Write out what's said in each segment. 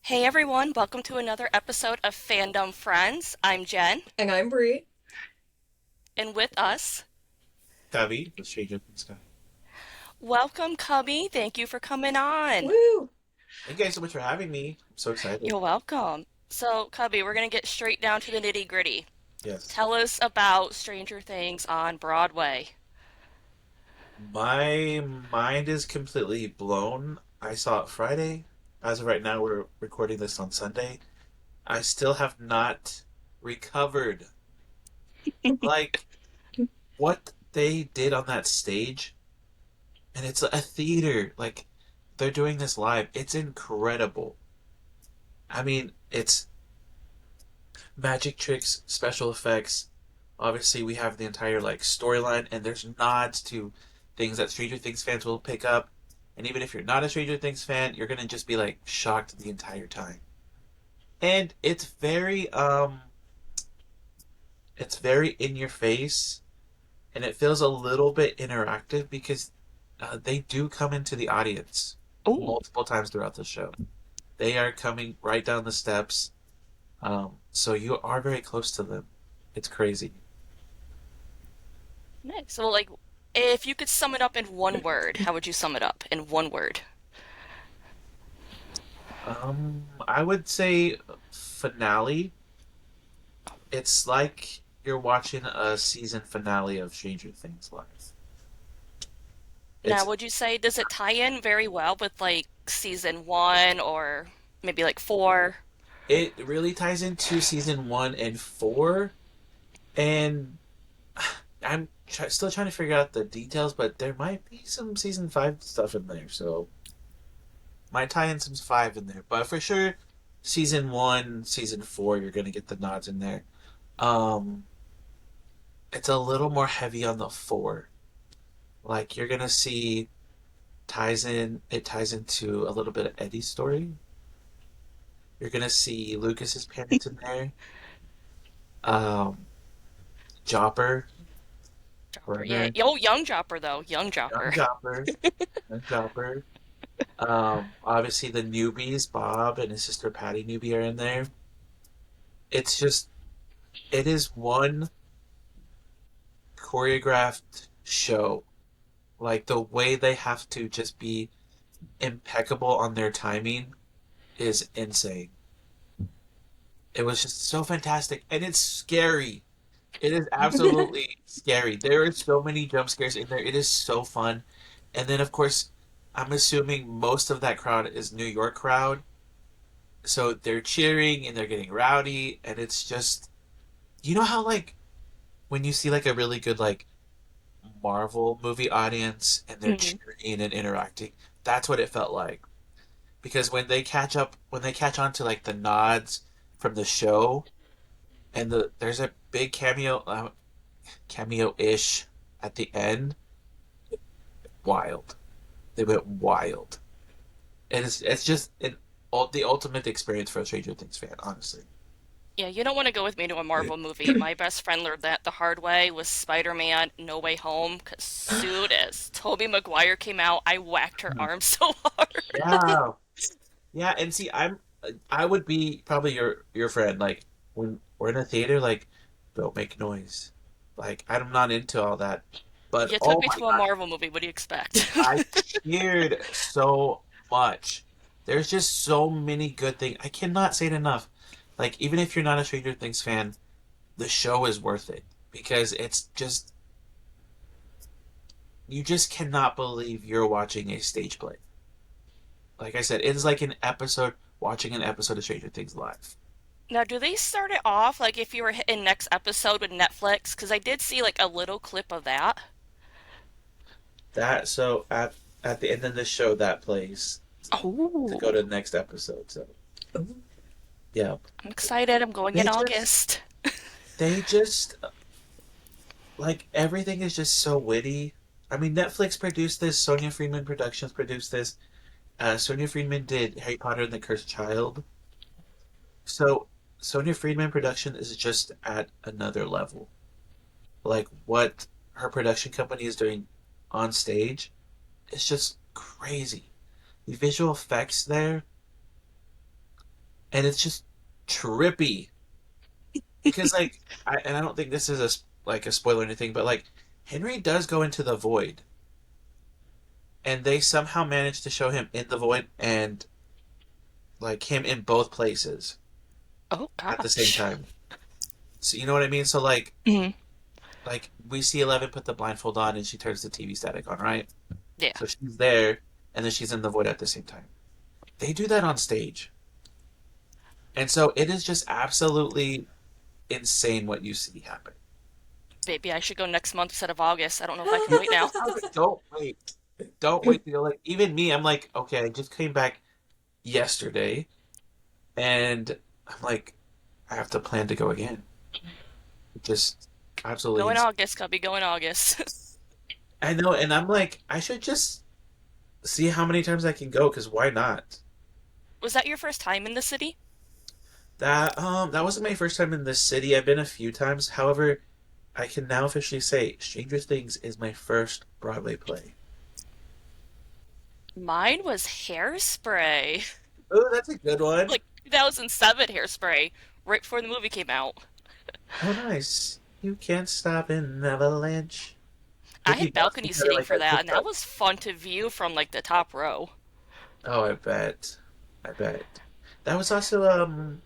Hey everyone, welcome to another episode of Fandom Friends. I'm Jen, And I'm Bre. and with us, Cubbie, the Stranger Things guy. welcome Cubbie. Thank you for coming on. Woo! Thank you guys so much for having me. I'm so excited. You're welcome. So, Cubbie, we're gonna get straight down to the nitty-gritty. Yes. Tell us about Stranger Things on Broadway. My mind is completely blown. I saw it Friday. As of right now, we're recording this on Sunday. I still have not recovered. Like, what they did on that stage, and it's a theater. Like, they're doing this live. It's incredible. I mean, it's magic tricks, special effects. Obviously, we have the entire like storyline, and there's nods to things that Stranger Things fans will pick up. And even if you're not a Stranger Things fan, you're gonna just be like shocked the entire time. And it's very in your face, and it feels a little bit interactive because they do come into the audience Oh, multiple times throughout the show. They are coming right down the steps, so you are very close to them. It's crazy. nice. So, like, if you could sum it up in one word, how would you sum it up in one word? I would say finale. It's like you're watching a season finale of Stranger Things live. Now, It's would you say does it tie in very well with like season one or maybe like four? it really ties into season 1 and 4, and still trying to figure out the details, but there might be some season 5 stuff in there, so might tie in some five in there. But for sure, season 1, season 4, you're gonna get the nods in there. Um, it's a little more heavy on the 4. Like you're gonna see ties into a little bit of Eddie's story. You're gonna see Lucas's parents in there. Um, Jopper, Jopper, yeah. Werner, Oh, young Jopper though, young young Jopper. Jopper, young Jopper. Obviously the newbies, Bob and his sister Patty newbie are in there. It's just it is one choreographed show. Like the way they have to just be impeccable on their timing is insane. It was just so fantastic, and it's scary. It is absolutely scary. There are so many jump scares in there. It is so fun. And then, of course, I'm assuming most of that crowd is New York crowd. So they're cheering and they're getting rowdy. And it's just, you know how, like, when you see, like, a really good, like, Marvel movie audience and they're Hmm. cheering and interacting? That's what it felt like. Because when they catch on to, like, the nods from the show, and there's a big cameo-ish at the end. Wild. They went wild. And it's just the ultimate experience for a Stranger Things fan, honestly. Yeah, you don't want to go with me to a Marvel movie. My best friend learned that the hard way was Spider-Man No Way Home, because soon as Tobey Maguire came out, I whacked her arm so hard. Yeah, yeah. And see, I would be probably your friend. Like when we're in a theater, like don't make noise. Like I'm not into all that. But You took oh me my to a god, Marvel movie. What do you expect? I cheered so much. There's just so many good things. I cannot say it enough. Like even if you're not a Stranger Things fan, the show is worth it because it's just you just cannot believe you're watching a stage play. Like I said, it's like an episode watching an episode of Stranger Things live. Now, do they start it off like if you were hitting next episode with Netflix? Because I did see like a little clip of that. That so at the end of the show that plays to go Oh, to the next episode. So yeah, I'm excited. I'm going in they just August. they just like everything is just so witty. I mean, Netflix produced this. Sonia Friedman Productions produced this. Sonia Friedman did Harry Potter and the Cursed Child. So Sonia Friedman production is just at another level. Like what her production company is doing on stage, it's just crazy. The visual effects there, and it's just trippy because like I don't think this is like a spoiler or anything, but like Henry does go into the void, and they somehow manage to show him in the void and like him in both places Oh at the same gosh. time. So you know what I mean? So Mhm. like we see Eleven put the blindfold on and she turns the TV static on, right? Yeah. So she's there and then she's in the void at the same time. They do that on stage. And so it is just absolutely insane what you see happen. Maybe I should go next month instead of August. I don't know if I can wait now. Don't wait. Don't wait till like even me, I'm like, okay, I just came back yesterday and I'm like, I have to plan to go again. Just absolutely Go in insane. August, Cubby. Go in August. I know, and I'm like, I should just see how many times I can go, because why not? Was that your first time in the city? That wasn't my first time in this city. I've been a few times. However, I can now officially say Stranger Things is my first Broadway play. Mine was Hairspray. Oh, that's a good one. Like 2007 Hairspray, right before the movie came out. Oh, nice. You can't stop an avalanche. I Ricky had Bobby balcony had seating like for that that, and that TikTok. was fun to view from like the top row. Oh, I bet. I bet. That was also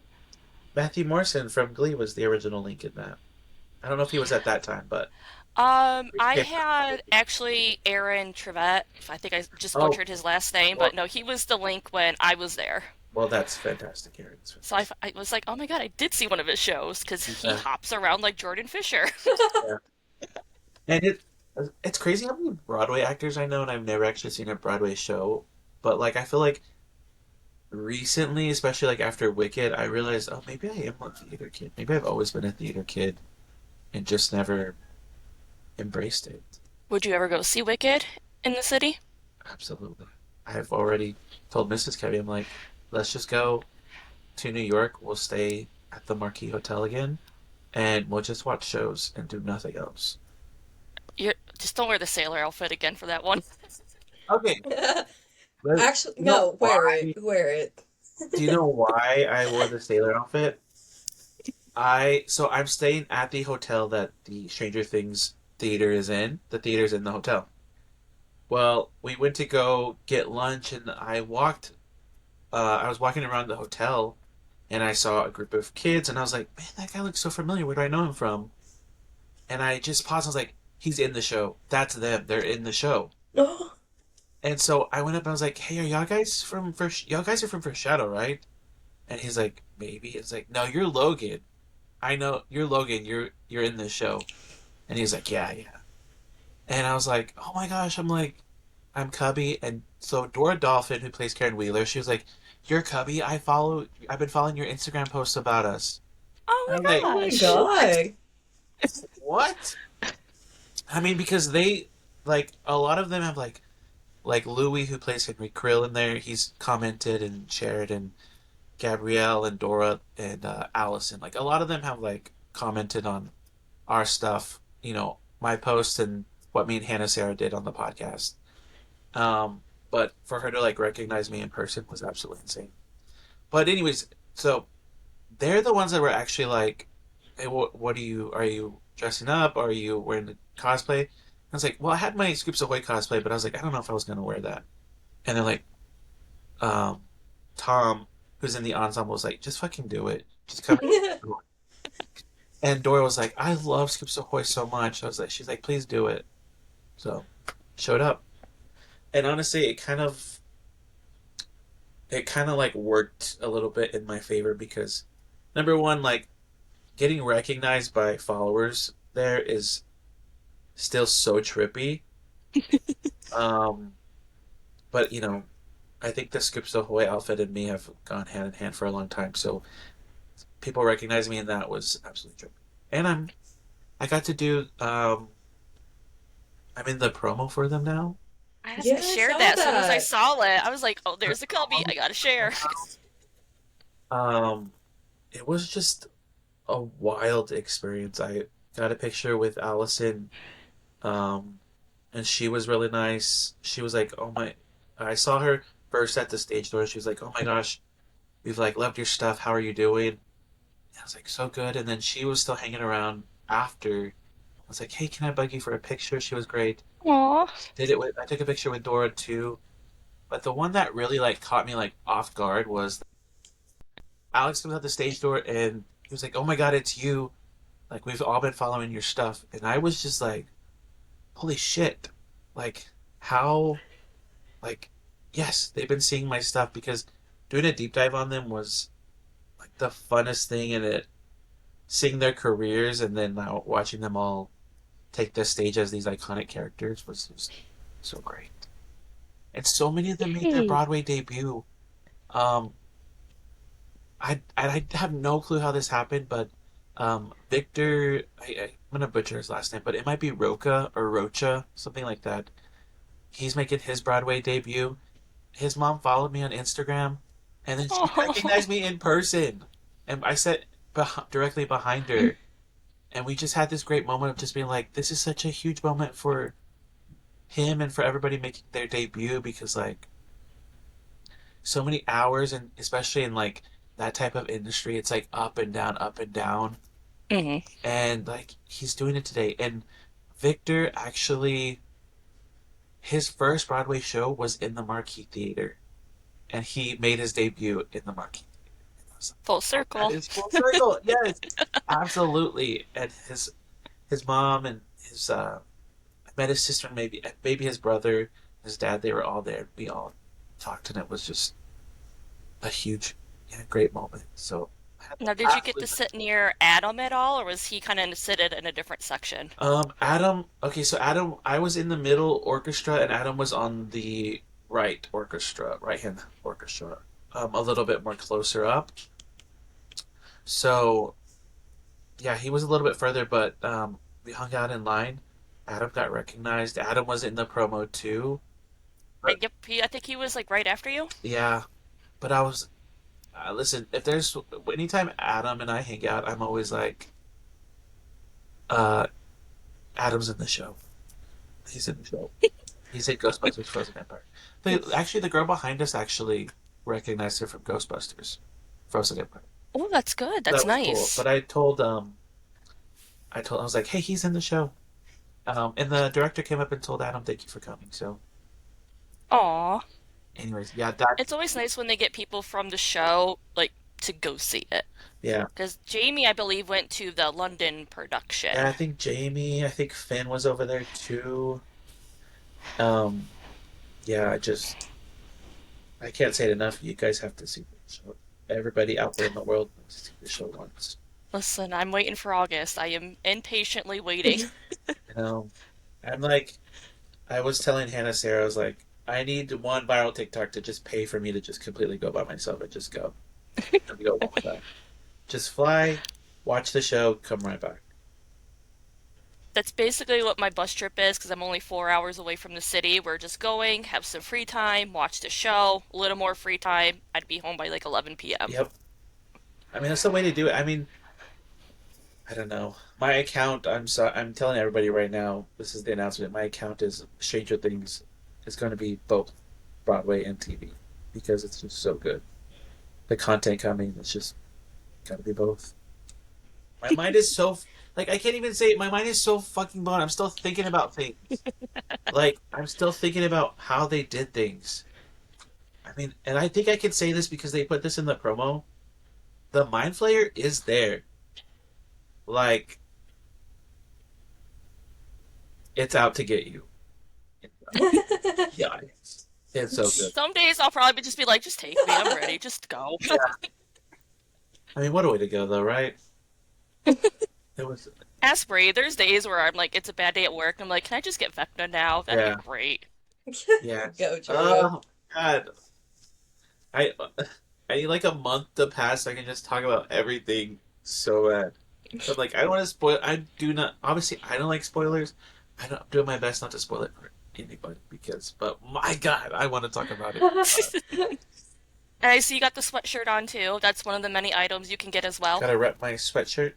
Matthew Morrison from Glee was the original link in that. I don't know if he was at that time, but I okay. had actually Aaron Trevette. I think I just Oh, butchered his last name, but well, no, he was the link when I was there. well, that's fantastic, Aaron. It's So fantastic. I was like, oh my god, I did see one of his shows because he Yeah, hops around like Jordan Fisher. yeah. And it's crazy how many Broadway actors I know, and I've never actually seen a Broadway show. But like, I feel like recently, especially like after Wicked, I realized, oh, maybe I am a theater kid. Maybe I've always been a theater kid and just never embraced it. Would you ever go see Wicked in the city? Absolutely. I've already told Mrs. Kevy, I'm like, let's just go to New York. We'll stay at the Marquis Hotel again, and we'll just watch shows and do nothing else. You're just don't wear the sailor outfit again for that one. Okay, but Actually, you know no, wear it. why? Wear it. Do you know why I wore the sailor outfit? I'm staying at the hotel that the Stranger Things theater is in. The theater's in the hotel. Well, we went to go get lunch, and I was walking around the hotel, and I saw a group of kids, and I was like, man, that guy looks so familiar. Where do I know him from? And I just paused. I was like, he's in the show. That's them. They're in the show. Oh, And so I went up and I was like, hey, are y'all guys from First? Y'all guys are from First Shadow, right? And he's like, maybe. It's like, no, you're Logan. I know you're Logan. You're in this show. And he's like, yeah, yeah. And I was like, oh my gosh. I'm like, I'm Cubbie. And so Dora Dolphin, who plays Karen Wheeler, she was like, you're Cubbie. I've been following your Instagram posts about us. And Oh I'm my like, oh my gosh. what? God. What? I mean, because they like a lot of them have like Louis, who plays Henry Krill in there. He's commented and shared, and Gabrielle and Dora and Allison. Like a lot of them have like commented on our stuff. My post and what me and Hannah Sarah did on the podcast. But for her to like recognize me in person was absolutely insane. But anyways, so they're the ones that were actually like, "Hey, what are you dressing up? Are you wearing the cosplay?" I was like, "Well, I had my Scoops Ahoy cosplay, but I was like, I don't know if I was gonna wear that." And they're like, um, Tom, who's in the ensemble, was like, "Just fucking do it. Just come." And Dora was like, "I love Scoops Ahoy so much." I was like, "She's like, please do it." So showed up, and honestly, it kind of like worked a little bit in my favor because number one, like getting recognized by followers there is still so trippy. Um, but I think the Scoops Ahoy outfit and me have gone hand in hand for a long time. So people recognizing me in that was absolutely trippy. And I got to do I'm in the promo for them now. I Yeah, I shared saw that as soon as I that. saw it. I was like, oh, there's a Cubby. I gotta share. Um, it was just a wild experience. I got a picture with Allison, um, and she was really nice. She was like, "Oh my," I saw her first at the stage door. She was like, "Oh my gosh, We've like loved your stuff. How are you doing?" And I was like, "So good." And then she was still hanging around after. I was like, "Hey, can I bug you for a picture?" She was great. Aw. I took a picture with Dora too. But the one that really like caught me like off guard was Alex comes out the stage door and he was like, "Oh my God, it's you! Like we've all been following your stuff." And I was just like, "Holy shit! Like how? Like yes, they've been seeing my stuff because doing a deep dive on them was like the funnest thing in it. Seeing their careers and then now watching them all take the stage as these iconic characters was just so great. And so many of them made their Yay. Broadway debut. Um, I have no clue how this happened, but Victor, I'm gonna butcher his last name, but it might be Roca or Rocha, something like that. He's making his Broadway debut. His mom followed me on Instagram, and then she Oh. recognized me in person, and I sat directly behind her, and we just had this great moment of just being like, this is such a huge moment for him and for everybody making their debut because like so many hours and especially in like that type of industry, it's like up and down, Hmm. and like he's doing it today. And Victor actually, his first Broadway show was in the Marquee Theater, and he made his debut in the Marquee. I was Full like, oh, that circle. is full circle. Yes, absolutely. And his mom and his I met his sister and maybe his brother, his dad. They were all there. We all talked, and it was just a huge, yeah, great moment. So I had the Now, did you get to absolute sit near Adam at all, or was he kind of seated in a different section? Adam. Okay, so Adam, I was in the middle orchestra, and Adam was on the right hand orchestra, a little bit more closer up. So yeah, he was a little bit further, but we hung out in line. Adam got recognized. Adam was in the promo too. But Yep, I think he was like right after you. yeah, but I was listen. If there's anytime Adam and I hang out, I'm always like, uh, Adam's in the show. He's in the show. He said Ghostbusters Frozen Empire. Actually, the girl behind us actually recognized her from Ghostbusters Frozen Empire. Oh, that's good. That That's was cool. But nice. I was like, hey, he's in the show. And the director came up and told Adam, thank you for coming. So, Aw. anyways, yeah, that, It's always nice when they get people from the show, like, to go see it. yeah, Because Jamie, I believe, went to the London yeah. production. I think Jamie, I think Finn was over there too. Um, yeah, I can't say it enough. You guys have to see the show. Everybody out there in the world needs to see the show once. Listen, I'm waiting for August. I am impatiently waiting. You know, I'm like, I was telling Hannah Sarah, I was like, I need one viral TikTok to just pay for me to just completely go by myself and just go. Let me go one time. Just fly, watch the show, come right back. That's basically what my bus trip is, because I'm only 4 hours away from the city. We're just going, have some free time, watch the show, a little more free time. I'd be home by like 11 p.m. Yep. I mean, that's the way to do it. I mean, I don't know. My account, I'm telling everybody right now, this is the announcement. My account is Stranger Things is going to be both Broadway and TV because it's just so good. The content coming, it's just got to be both. My mind is so like I can't even say it. My mind is so fucking blown. I'm still thinking about things. Like I'm still thinking about how they did things. I mean, and I think I can say this because they put this in the promo. The Mind Flayer is there. Like it's out to get you. Yeah, it's so good. Some days I'll probably just be like, just take me, I'm ready, just go. Yeah. I mean, what a way to go, though, right? It was. Ask Bre, there's days where I'm like, it's a bad day at work, and I'm like, can I just get Vecna now? That'd be Yeah. great. Yeah. Go, Drew. Oh God. I I need like a month to pass so I can just talk about everything so bad. But like I don't want to spoil. I do not. Obviously, I don't like spoilers. I'm doing my best not to spoil it for anybody because. But my God, I want to talk about it. And I see you got the sweatshirt on too. That's one of the many items you can get as well. Gotta rep my sweatshirt,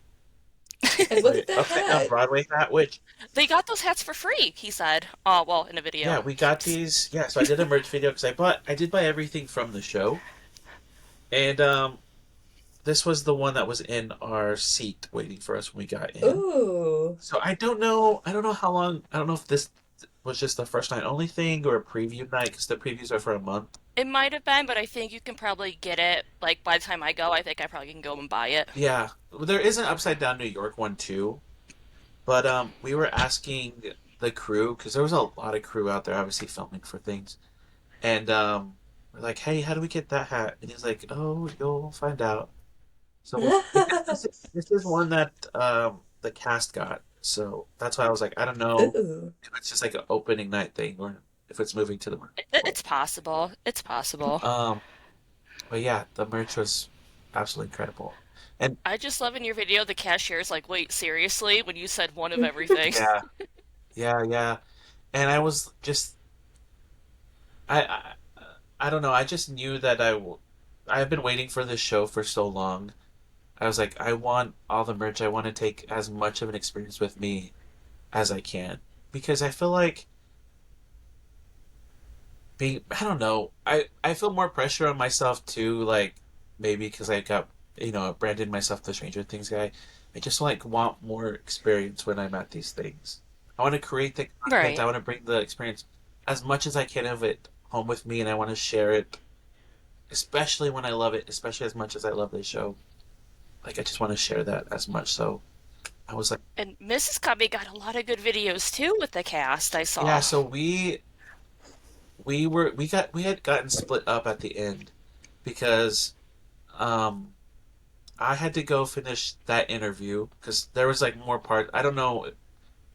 And look my at the upside down hat. Broadway hat. Which They got those hats for free, he said. Oh, well, in a yeah, video. we got these. Yeah, so I did a merch video because I did buy everything from the show. And this was the one that was in our seat waiting for us when we got in. Ooh. So I don't know. I don't know how long. I don't know if this was just the first night only thing or a preview night because the previews are for a month. It might have been, but I think you can probably get it. Like by the time I go, I think I probably can go and buy it. Yeah, there is an Upside Down New York one too. But we were asking the crew because there was a lot of crew out there, obviously filming for things, and we're like, "Hey, how do we get that hat?" And he's like, "Oh, you'll find out." So this is one that the cast got. So that's why I was like, I don't know Ooh. if it's just like an opening night thing or if it's moving to the It, market. it's possible. It's possible. Um, but yeah, the merch was absolutely incredible. And I just love in your video the cashier's like, wait, seriously? When you said one of everything. yeah, yeah. And I was just I I, I don't know. I just knew that I've been waiting for this show for so long. I was like, I want all the merch. I want to take as much of an experience with me as I can because I feel like being I don't know. I feel more pressure on myself too, like maybe because I got branded myself the Stranger Things guy. I just like want more experience when I'm at these things. I want to create the content. I Right. want to bring the experience as much as I can of it home with me, and I want to share it, especially when I love it, especially as much as I love this show. Like I just want to share that as much. So I was like, And Mrs. Cubbie got a lot of good videos too with the cast, I yeah. saw. So we had gotten split up at the end because um I had to go finish that interview because there was like more part. I don't know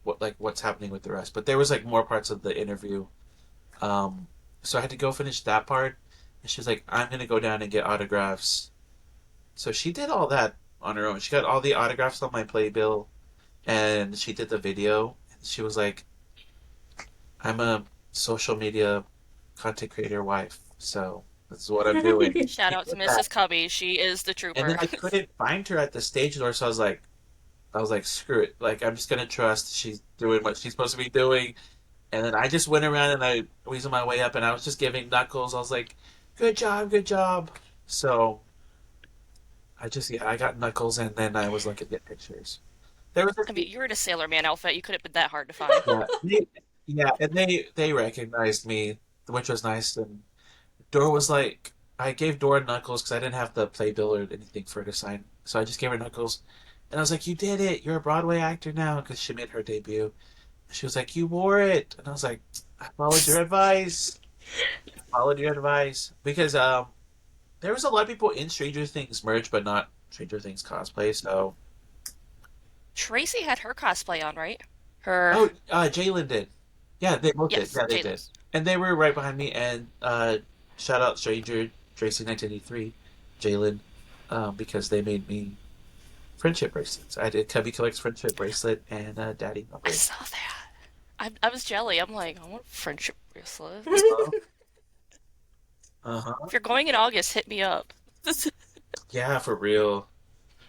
what's happening with the rest, but there was like more parts of the interview. Um, so I had to go finish that part, and she was like, "I'm gonna go down and get autographs." So she did all that on her own. She got all the autographs on my playbill, and she did the video. And she was like, "I'm a social media content creator wife, so this is what I'm doing." Shout She out to did that. Mrs. Cubbie. She is the And then trooper. I couldn't find her at the stage door, so I was like, screw it. Like, I'm just gonna trust she's doing what she's supposed to be doing. And then I just went around and I weaseled my way up, and I was just giving knuckles. I was like, good job, good job. So yeah, I got knuckles, and then I was looking at pictures. There was a I mean, you're in a Sailor Man outfit. You couldn't have been that hard to find. yeah, and they recognized me, which was nice. And Dora was like, I gave Dora knuckles because I didn't have the playbill or anything for her to sign, so I just gave her knuckles. And I was like, you did it. You're a Broadway actor now because she made her debut. She was like, "You wore it," and I was like, "I followed your advice. I followed your advice." Because there was a lot of people in Stranger Things merch, but not Stranger Things cosplay. So, Tracy had her cosplay on, right? Her, oh, Jalen did. Yeah, they both did. yes, Yeah, they did. Jalen's. And they were right behind me. And shout out Stranger Tracy 1983, Jalen, because they made me friendship bracelets. I did Cubbie Collects friendship bracelet and Daddy I number. saw that. I was jelly. I'm like, I want a friendship bracelet. Uh huh. If you're going in August, hit me up. Because Yeah, for real.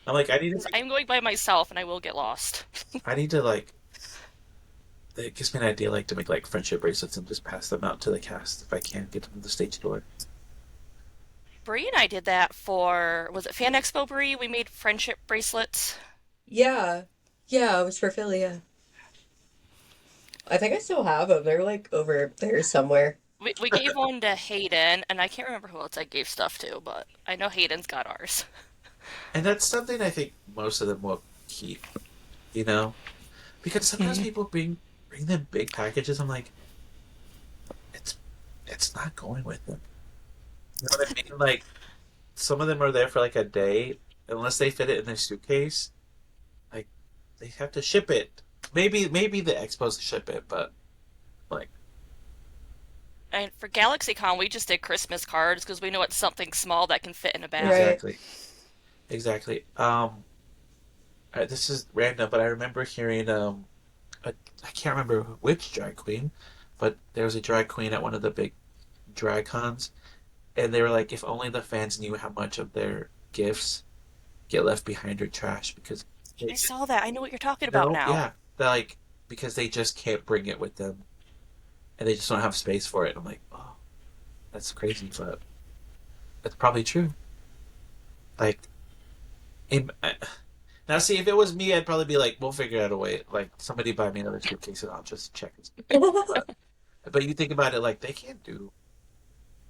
I'm like, I'm going by myself and I will get lost. I need to like it gives me an idea like to make like friendship bracelets and just pass them out to the cast if I can get them to the stage door. Bree and I did that for, was it Fan Expo Bree? We made friendship bracelets. Yeah. Yeah, it was for Philly, yeah. I think I still have them. They're like over there somewhere. We gave one to Hayden, and I can't remember who else I gave stuff to, but I know Hayden's got ours. And that's something I think most of them will keep, you know? Because sometimes Mhm. people bring them big packages. I'm like, it's it's not going with them. You know what I mean? Like some of them are there for like a day, unless they fit it in their suitcase. Like they have to ship it. Maybe the expos ship it, but like And for GalaxyCon, we just did Christmas cards because we know it's something small that can fit in a bag. Right. exactly, exactly. This is random, but I remember hearing a, I can't remember which drag queen, but there was a drag queen at one of the big drag cons, and they were like, if only the fans knew how much of their gifts get left behind or trash because they I just, saw that. I know what you're talking about now. yeah, they're like because they just can't bring it with them and they just don't have space for it. I'm like, oh, that's crazy, but that's probably true. Like, im- now see, if it was me, I'd probably be like, we'll figure out a way. Like, somebody buy me another suitcase and I'll just check it. But you think about it, like they can't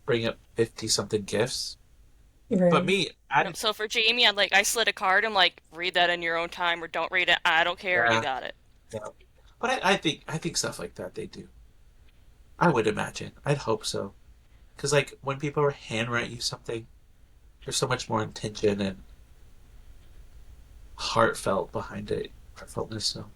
bring up 50 something gifts. But Right. me, I So for Jamie, I slid a card. I'm like, read that in your own time or don't read it. I don't care. You yeah, got it. yeah. But I think stuff like that they do. I would imagine. I'd hope so. Because like when people handwrite you something, there's so much more intention and heartfelt behind it. Heartfeltness. So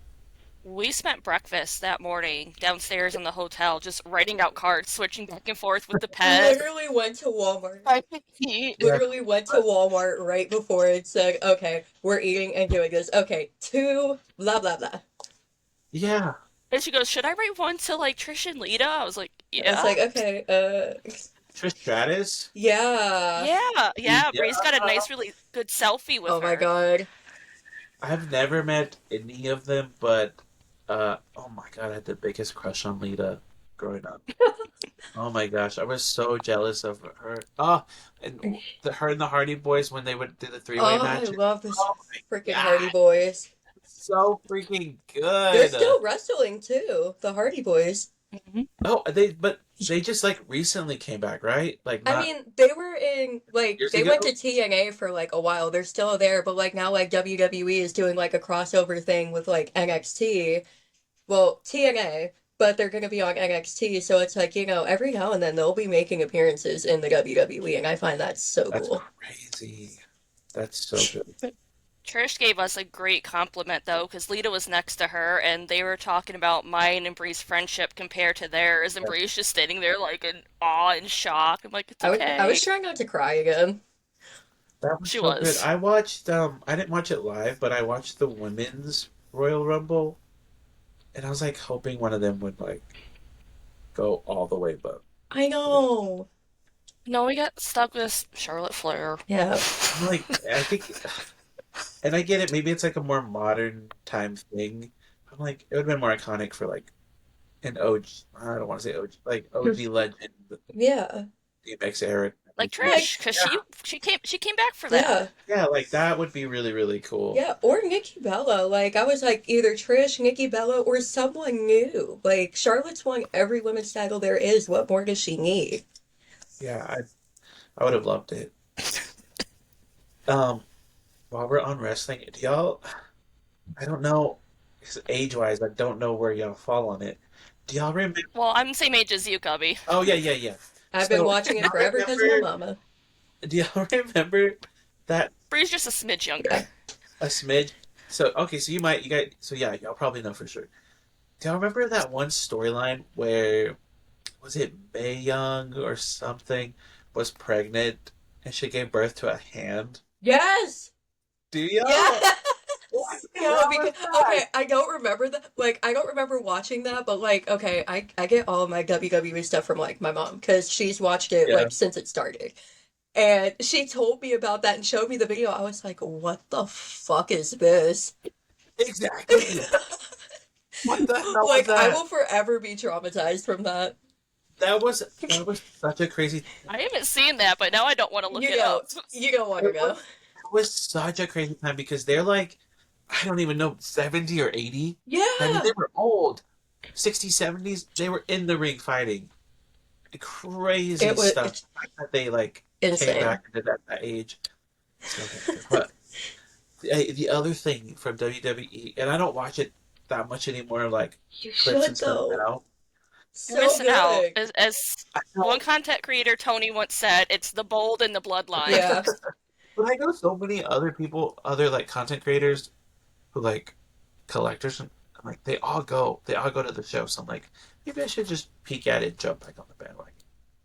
We spent breakfast that morning downstairs in the hotel, just writing out cards, switching back and forth with the pen. Literally went to Walmart. I could eat. yeah, Literally went to Walmart right before it said, okay, we're eating and doing this. Okay, two, blah, blah, blah. yeah. And she goes, "Should I write one to like Trish and Lita?" I was like, I was "Yeah, like, okay, Trish Stratus. yeah. yeah, yeah." Yeah. Bree's got a nice, really good selfie with Oh my her. God. I've never met any of them, but oh my god, I had the biggest crush on Lita growing up. Oh my gosh, I was so jealous of her. Oh, and her and the Hardy Boys when they would do the three-way Oh, I match. love this Oh my freaking Hardy god, Boys. so freaking They're good. still wrestling too, the Hardy Boys. Mhm. Oh, but they just like recently came back, right? Like I not mean, they were in, like, years they ago. went to TNA for like a while. They're still there, but like now, like, WWE is doing like a crossover thing with like NXT. Well, TNA, but they're gonna be on NXT, so it's like, every now and then they'll be making appearances in the WWE, and I find that so That's cool. crazy. That's so good. Trish gave us a great compliment though, because Lita was next to her, and they were talking about mine and Bree's friendship compared to theirs, and Bree's just standing there like in awe and shock. I'm like, "It's I was okay." trying not to cry again. That was She so good. was. I watched I didn't watch it live, but I watched the women's Royal Rumble and I was like hoping one of them would like go all the way, but I know. No, we got stuck with Charlotte Flair. Yeah. I'm like I think and I get it, maybe it's like a more modern time thing. I'm like it would have been more iconic for like an OG I don't want to say OG like OG legend Yeah. DMX era. Like Like, Trish, because Yeah, she came back for that. yeah. yeah, like that would be really, really cool. Yeah, or Nikki Bella. Like, I was like, either Trish, Nikki Bella, or someone new. Like, Charlotte's won every women's title there is. What more does she need? Yeah, I would have loved it. Um, while we're on wrestling, do y'all I don't know, age wise, I don't know where y'all fall on it. Do y'all remember? Well, I'm the same age as you, Cubby. Oh yeah, yeah, yeah. I've been So watching it forever because of my mama. do y'all remember that Bree's just a smidge Yeah. younger. a smidge? So okay, so you guys, so yeah, y'all probably know for sure. Do y'all remember that one storyline where was it Mae Young or something was pregnant and she gave birth to a hand? Yes! Do Yeah! y'all? What the No, hell was because that? okay, I don't remember that. Like, I don't remember watching that, but like, okay, I get all of my WWE stuff from like my mom because she's watched it Yeah, like since it started. And she told me about that and showed me the video. I was like, what the fuck is this? exactly. What the hell was Like, I that? will forever be traumatized from that. That was such a crazy. I haven't seen that, but now I don't want to look You it don't, up. you don't want to It know. was such a crazy time because they're like, I don't even know, 70 or 80. I mean, Yeah, they were old. 60s, 70s, they were in the ring fighting. Crazy stuff. it's The fact that they like came insane. back and did that at that age. So good. But the other thing from WWE, and I don't watch it that much anymore, like You clips should and stuff though. now. You're So missing out. good. As I one know, content creator, Tony, once said, it's the bold and the bloodline. Yeah. but I know so many other people, other like content creators who like collectors, and I'm like they all go to the show. So I'm like, maybe I should just peek at it, jump back on the bandwagon.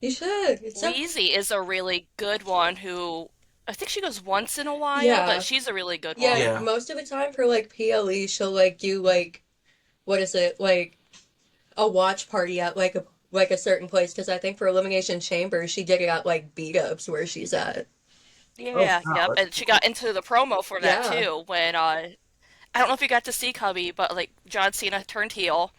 You should. It's so, Wheezy is a really good one who I think she goes once in a while, but yeah. she's a really good Yeah, one. Yeah, most of the time for like PLE, she'll like do like, what is it? Like a watch party at like a certain place because I think for Elimination Chamber she did it at like beat ups where she's at. oh Yeah, wow, yep. that's And she cool. got into the promo for that Yeah. too when I don't know if you got to see Cubby, but like John Cena turned heel,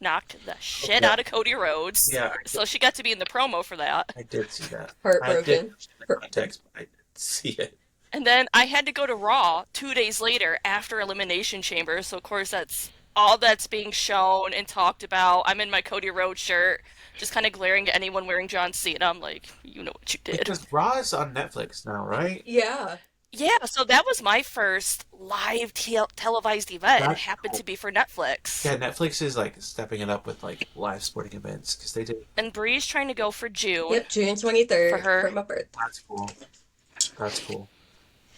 knocked the Oh, shit yeah, out of Cody Rhodes. yeah, So she got to be in the promo for that. I did see that. I did Heartbroken. watch the Her- context, but I did see it. And then I had to go to Raw 2 days later after Elimination Chamber, so of course that's all that's being shown and talked about. I'm in my Cody Rhodes shirt, just kind of glaring at anyone wearing John Cena. I'm like, you know what you did. Because Raw is on Netflix now, right? Yeah. Yeah, so that was my first live televised event, and it That's happened to cool. be for Netflix. Yeah, Netflix is like stepping it up with like live sporting events because they did. And Bree's trying to go for June Yep, June for 23rd her. for my birthday. That's cool. That's cool.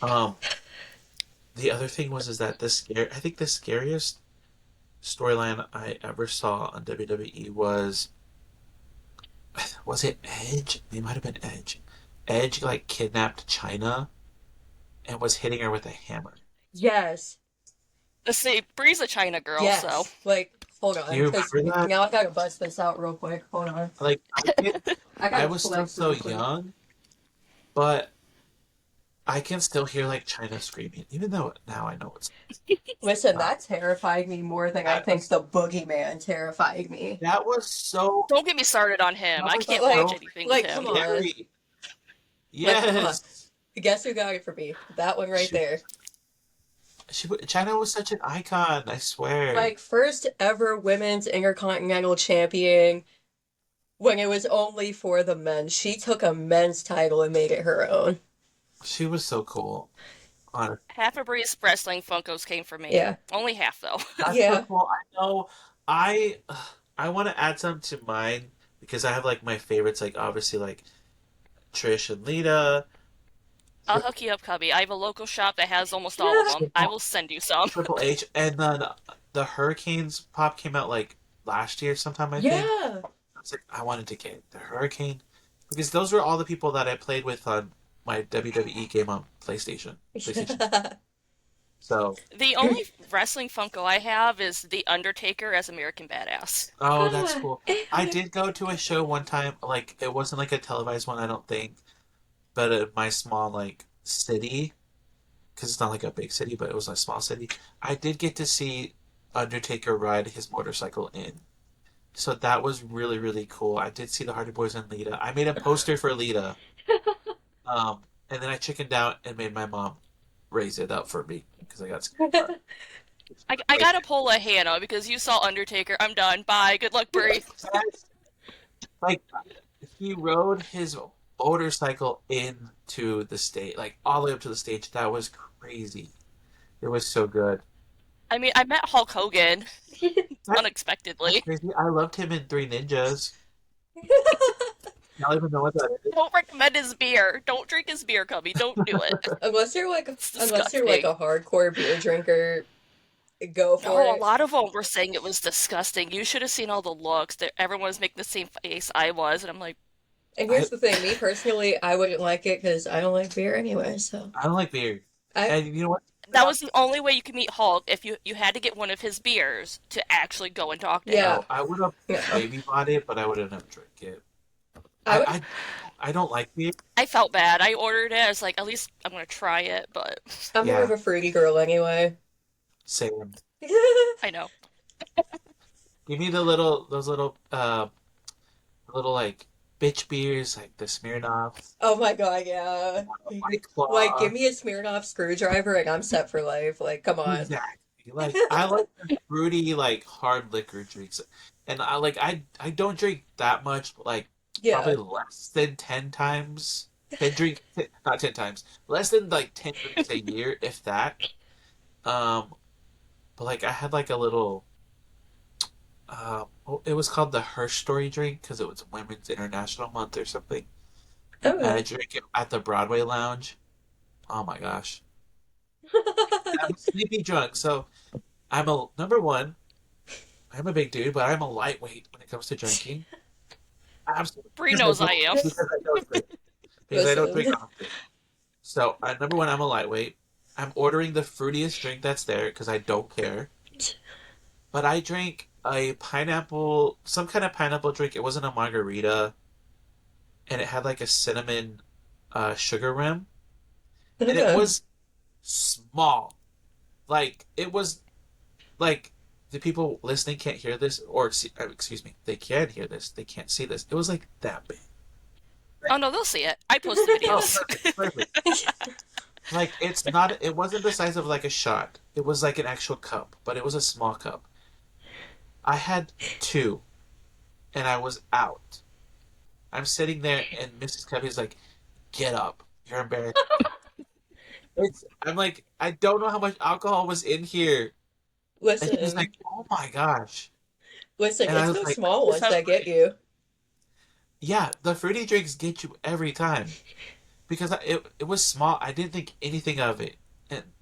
Um, the other thing was is that I think the scariest storyline I ever saw on WWE was it Edge? It might have been Edge. Edge like kidnapped China and was hitting her with a hammer. Yes. Let's see, Bree's a China girl, so Yes. Like, hold Do on, you because remember that? now I gotta bust this out real quick. Hold on. Like I I gotta was still flex so real quick. young, but I can still hear like China screaming, even though now I know it's Listen, not. that terrified me more than I That think was the boogeyman terrified me. that was so don't get me started on him. that I was But can't watch so like, anything with come him. on. scary. Like, come on. Yes. Guess who got it for me? That one right She, there. China was such an icon, I swear. Like, first ever women's intercontinental champion when it was only for the men. She took a men's title and made it her own. She was so cool. Honestly. Half of Bree's wrestling Funkos came from me. Yeah. Only half, though. That's so Yeah. cool. I know. I I want to add some to mine because I have like my favorites, like obviously like Trish and Lita, I'll Tri- hook you up, Cubby. I have a local shop that has almost all of them. I Triple, will send you some. Triple H, and then the Hurricanes pop came out like last year sometime I think. Yeah. I was like, I wanted to get the Hurricane because those were all the people that I played with on my WWE game on PlayStation. PlayStation. So, The only wrestling Funko I have is The Undertaker as American Badass. oh, that's cool. I did go to a show one time, like it wasn't like a televised one, I don't think, but in my small like city, because it's not like a big city, but it was a small city. I did get to see Undertaker ride his motorcycle in. So that was really, really cool. I did see the Hardy Boys and Lita. I made a poster for Lita. And then I chickened out and made my mom raise it up for me because I got scared. I Like, gotta pull a Hannah because you saw Undertaker. I'm done. Bye. Good luck, Brie. like he rode his motorcycle into the stage, like all the way up to the stage. That was crazy. It was so good. I mean, I met Hulk Hogan That's, that's unexpectedly. crazy. I loved him in Three Ninjas. Y'all even know what that is? Don't recommend his beer. Don't drink his beer, Cubby. Don't do it. Unless It's you're like disgusting. a hardcore beer drinker, go for No, a it. lot of them were saying it was disgusting. You should have seen all the looks. That everyone was making the same face I was, and I'm like, And I here's the thing, me personally, I wouldn't like it because I don't like beer anyway, so I don't like beer. I And you know what? that was the only way you could meet Hulk if you had to get one of his beers to actually go and talk to him. yeah. No, I would have No. maybe bought it, but I wouldn't have drank it. I would I, I don't like beer. I felt bad. I ordered it. I was like, at least I'm gonna try it, but I'm more of Yeah, a fruity girl anyway. same. I know. Give me those little like bitch beers, like the Smirnoff, Oh my God, yeah. White Like, give Claw. me a Smirnoff screwdriver and I'm set for life. Like, come on. Exactly. Like I like the fruity, like hard liquor drinks, and I don't drink that much, but like Yeah. probably less than 10 times. Not 10 times, less than like 10 drinks a year, if that. Um, but like I had like a little, it was called the Hirsch Story drink because it was Women's International Month or something, and Oh. I drank it at the Broadway Lounge. Oh my gosh, I'm sleepy drunk. So I'm a number one. I'm a big dude, but I'm a lightweight when it comes to drinking. Absolutely, Bree knows I am. because I don't drink. Because I don't drink Listen. often. So, number one, I'm a lightweight. I'm ordering the fruitiest drink that's there because I don't care. But I drank a pineapple, some kind of pineapple drink. It wasn't a margarita, and it had like a cinnamon sugar rim, and it Okay. was small. Like it was like the people listening can't hear this, or see, excuse me, they can hear this. They can't see this. It was like that big. Oh no, they'll see it. I post the Oh, videos. perfect, perfect. Like it's not. It wasn't the size of like a shot. It was like an actual cup, but it was a small cup. I had two, and I was out. I'm sitting there, and Mrs. Cubby's like, "Get up! You're embarrassed." I'm like, I don't know how much alcohol was in here, and she's like, Listen, "Oh my gosh!" listen, And I it's was those like, small "This ones sounds that get great." you. Yeah, the fruity drinks get you every time because it was small. I didn't think anything of it,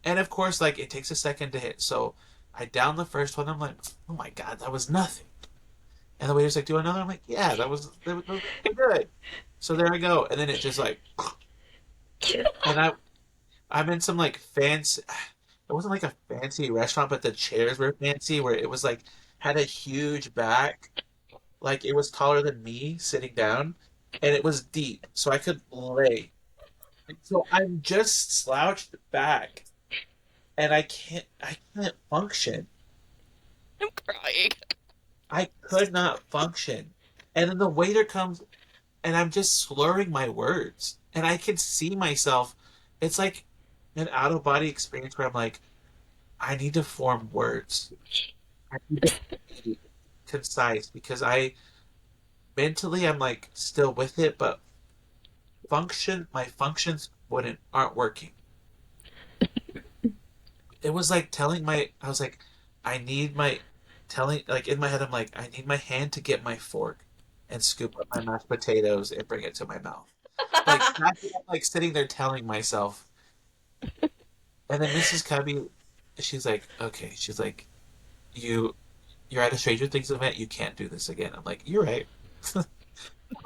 and of course, like it takes a second to hit. So I downed the first one. I'm like, "Oh my god, that was nothing." And the waiter's like, "Do another?" I'm like, "Yeah, that was pretty good." So there I go, and then it just like, and I'm in some like fancy. It wasn't like a fancy restaurant, but the chairs were fancy, where it was like had a huge back, like it was taller than me sitting down, and it was deep, so I could lay. And so I'm just slouched back, and I can't function. I'm crying. I could not function. And then the waiter comes, and I'm just slurring my words, and I can see myself. It's like an out of body experience where I'm like, I need to form words. I need to be concise because I mentally I'm like still with it, but my functions wouldn't aren't working. It was like I was like, I need my telling like in my head I'm like, I need my hand to get my fork and scoop up my mashed potatoes and bring it to my mouth. Like that's what I'm like sitting there telling myself. And then Mrs. Cubby, she's like, okay, she's like, you you're at a Stranger Things event, you can't do this again. I'm like, you're right.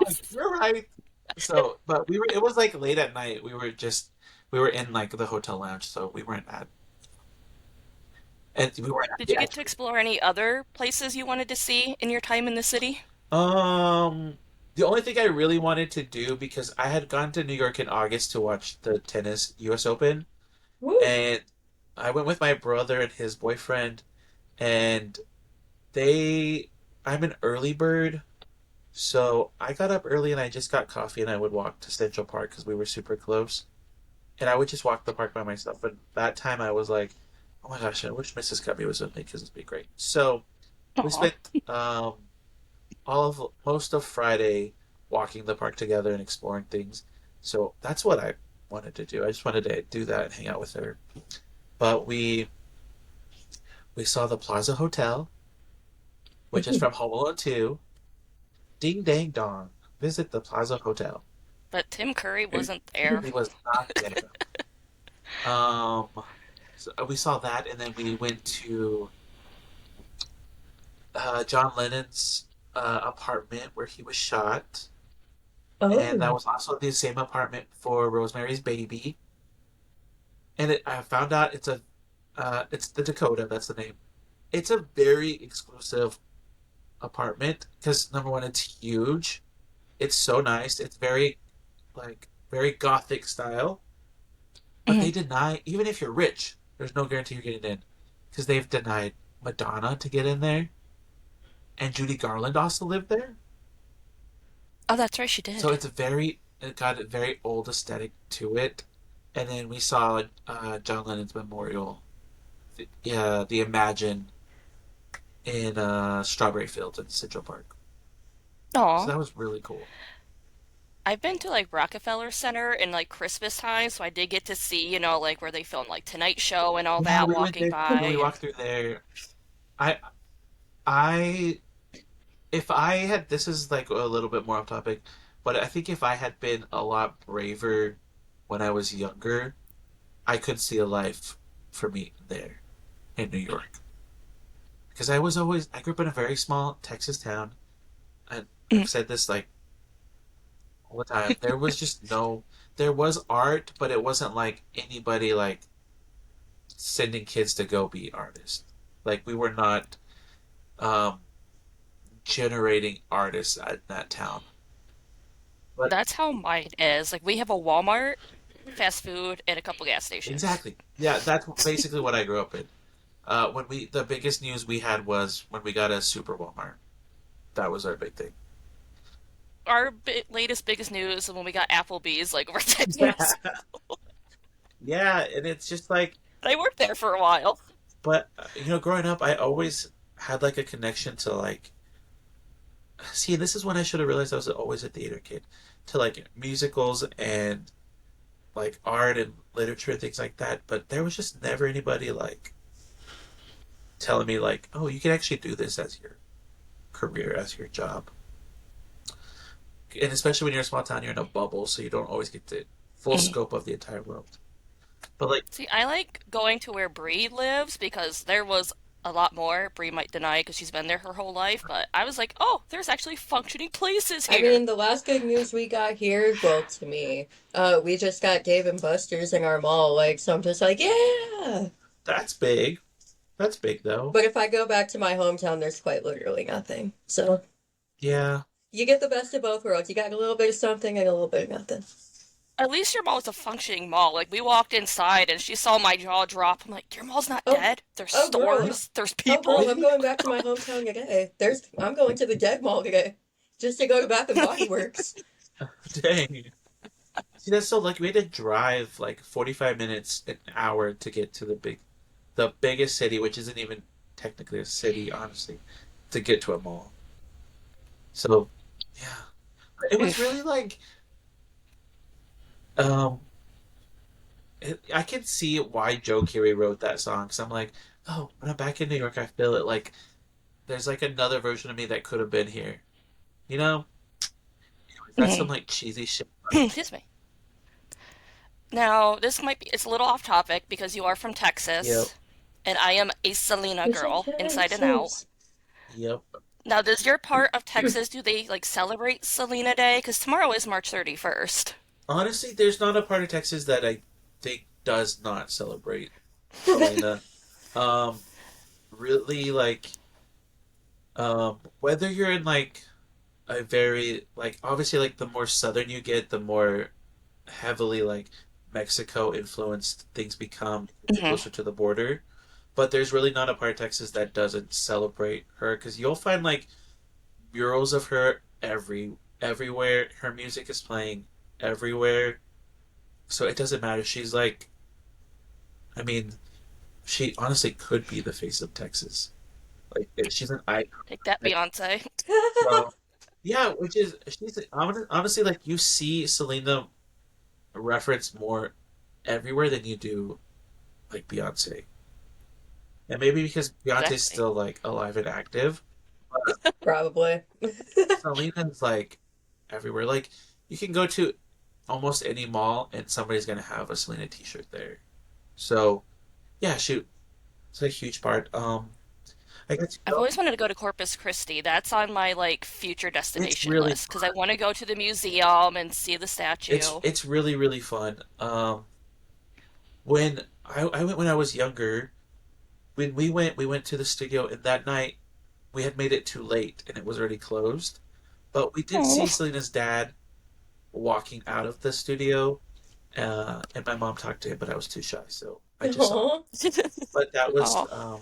Like, you're right. So, but it was like late at night. We were in like the hotel lounge, so we weren't at, and we weren't at Did the you get ice to cream. explore any other places you wanted to see in your time in the city? Um, the only thing I really wanted to do because I had gone to New York in August to watch the tennis US Open, Woo. and I went with my brother and his boyfriend, and they, I'm an early bird, so I got up early and I just got coffee and I would walk to Central Park because we were super close. And I would just walk the park by myself. And that time I was like, oh my gosh, I wish Mrs. Cubby was with me because it'd be great. So we Aw. spent most of Friday walking the park together and exploring things. So that's what I wanted to do. I just wanted to do that and hang out with her. But we saw the Plaza Hotel, which is from Home Alone 2. Ding dang dong. Visit the Plaza Hotel. But Tim Curry wasn't there. He was not there. Um, so we saw that, and then we went to John Lennon's apartment where he was shot, and that Oh. was also the same apartment for Rosemary's Baby. And I found out it's the Dakota. That's the name. It's a very exclusive apartment because number one, it's huge. It's so nice. It's very gothic style. But Mhm. they deny even if you're rich, there's no guarantee you're getting in because they've denied Madonna to get in there, and Judy Garland also lived there. Oh, that's right, she So did. it got a very old aesthetic to it. And then we saw John Lennon's memorial, the Imagine in Strawberry Fields in Central Park. So Aw. that was really cool. I've been to like Rockefeller Center in like Christmas time, so I did get to see, like where they filmed like Tonight Show and all Yeah, that we went walking there too. We by. walked through there. I I if I had this is like a little bit more off topic, but I think if I had been a lot braver when I was younger, I could see a life for me there in New York. Because I grew up in a very small Texas town, and Mm. I've said this like all the time. There was art, but it wasn't like anybody like sending kids to go be artists. Like we were not um, generating artists in that town. But That's how mine is. Like we have a Walmart, fast food, and a couple gas stations. exactly, yeah, that's basically what I grew up in. The biggest news we had was when we got a Super Walmart. That was our big thing. Our latest biggest news is when we got Applebee's like over 10 Yeah, years. yeah, and it's just like, I worked there for a while. but growing up, I always had like a connection to like, see, this is when I should have realized I was always a theater kid, to like musicals and like art and literature and things like that. But there was just never anybody like telling me like, oh, you can actually do this as your career, as your job. And especially when you're in a small town, you're in a bubble, so you don't always get the full scope of the entire world. But like, See, I like going to where Bre lives because there was a lot more. Bre might deny it because she's been there her whole life, but I was like, oh, there's actually functioning places I here. mean, the last good news we got here, well, to me, we just got Dave and Buster's in our mall, like, so I'm just like, yeah. that's big. That's big though. But if I go back to my hometown, there's quite literally nothing. So Yeah, you get the best of both worlds. You got a little bit of something and a little bit of nothing. At least your mall is a functioning mall. Like, we walked inside and she saw my jaw drop. I'm like, your mall's not Oh, dead. There's oh, girl. stores, there's Oh, people. girl, I'm going back to my hometown today. I'm going to the Dead Mall today, just to go to Bath and Body Works. dang. See, that's so lucky. We had to drive like 45 minutes, an hour to get to the biggest city, which isn't even technically a city, honestly, to get to a mall. So, yeah, it was really like, um, I can see why Joe Keery wrote that song. Cause I'm like, oh, when I'm back in New York, I feel it. Like, there's like another version of me that could have been here. You know, that's some like cheesy shit. Excuse me. Now, this might be, it's a little off topic because you are from Yep, Texas, and I am a Selena It's girl, inside and out. Texas. yep. Now, does your part of Texas, do they like celebrate Selena Day? Because tomorrow is March 31st. Honestly, there's not a part of Texas that I think does not celebrate Selena. Um, really, like, whether you're in like a very like obviously like the more southern you get, the more heavily like Mexico influenced things become Hmm. closer to the border. But there's really not a part of Texas that doesn't celebrate her because you'll find like murals of her everywhere. Her music is playing everywhere, so it doesn't matter. She's like, I mean, she honestly could be the face of Texas. Like she's an icon. Take that, Beyonce. So yeah, which is she's honestly like you see Selena reference more everywhere than you do like Beyonce. And maybe because Beyonce's Exactly. still like alive and active, but Probably. Selena's like everywhere. Like you can go to almost any mall and somebody's gonna have a Selena t-shirt there. So yeah, shoot, it's a huge part. I guess I've always wanted to go to Corpus Christi. That's on my like future it's destination really list because I want to go to the museum and see the it's statue. it's really really fun. When I went when I was younger, when we went to the studio, and that night we had made it too late and it was already closed. But we did see Oh. Selena's dad walking out of the studio, and my mom talked to him, but I was too shy, so I just saw him. Aw. But Oh.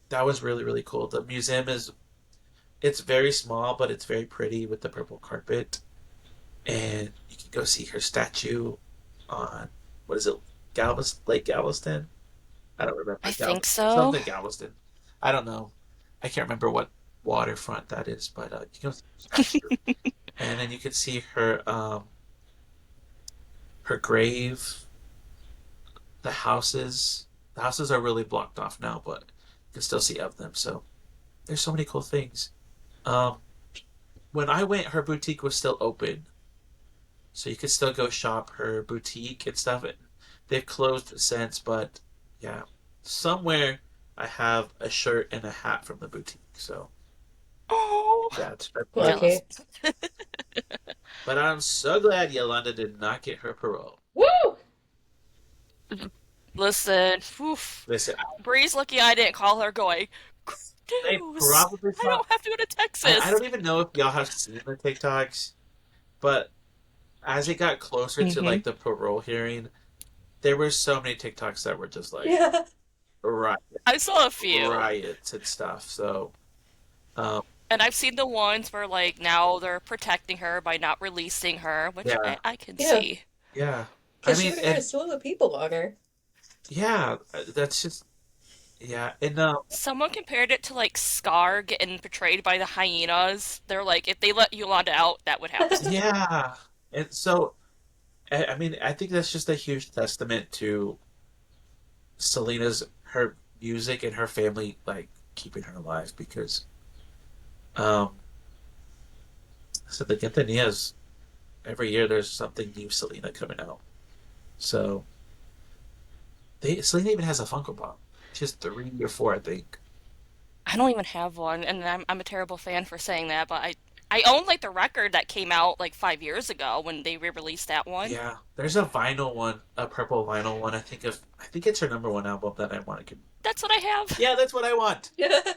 that was really really cool. The museum is it's very small, but it's very pretty with the purple carpet, and you can go see her statue on what is it, Lake Galveston? I don't remember I think so. something Galveston. I don't know. I can't remember what waterfront that is, but you can see her statue, and then you can see her grave, the houses. The houses are really blocked off now, but you can still see of them. So there's so many cool things. Um, when I went, her boutique was still open, so you could still go shop her boutique and stuff. They've closed since, but yeah, somewhere I have a shirt and a hat from the boutique. So Oh, yeah, it's fun. jealous. Lucky. But I'm so glad Yolanda did not get her parole. Woo! Listen, oof. Listen, Bree's lucky I didn't call her going, they news. probably I thought. don't have to go to I Texas. don't even know if y'all have seen the TikToks, but as it got closer to Hmm. like the parole hearing, there were so many TikToks that were just like Yeah. riot, I saw a few. riots and stuff. So um, And I've seen the ones where, like, now they're protecting her by not releasing her, which yeah, I can Yeah. see. yeah. I Because she mean, would have had a and slew of people on her. yeah, that's just yeah, and Someone compared it to like Scar getting betrayed by the hyenas. They're like, if they let Yolanda out, that would happen. yeah, and so I mean, I think that's just a huge testament to Selena's her music and her family like keeping her alive because um so the Quintanillas every year there's something new Selena coming out. So they Selena even has a Funko Pop. She has three or four, I think. I don't even have one, and I'm a terrible fan for saying that, but I own like the record that came out like 5 years ago when they re-released that one. Yeah, there's a vinyl one, a purple vinyl one. I think it's her number one album that I want to get. That's what I have. Yeah, that's what I want.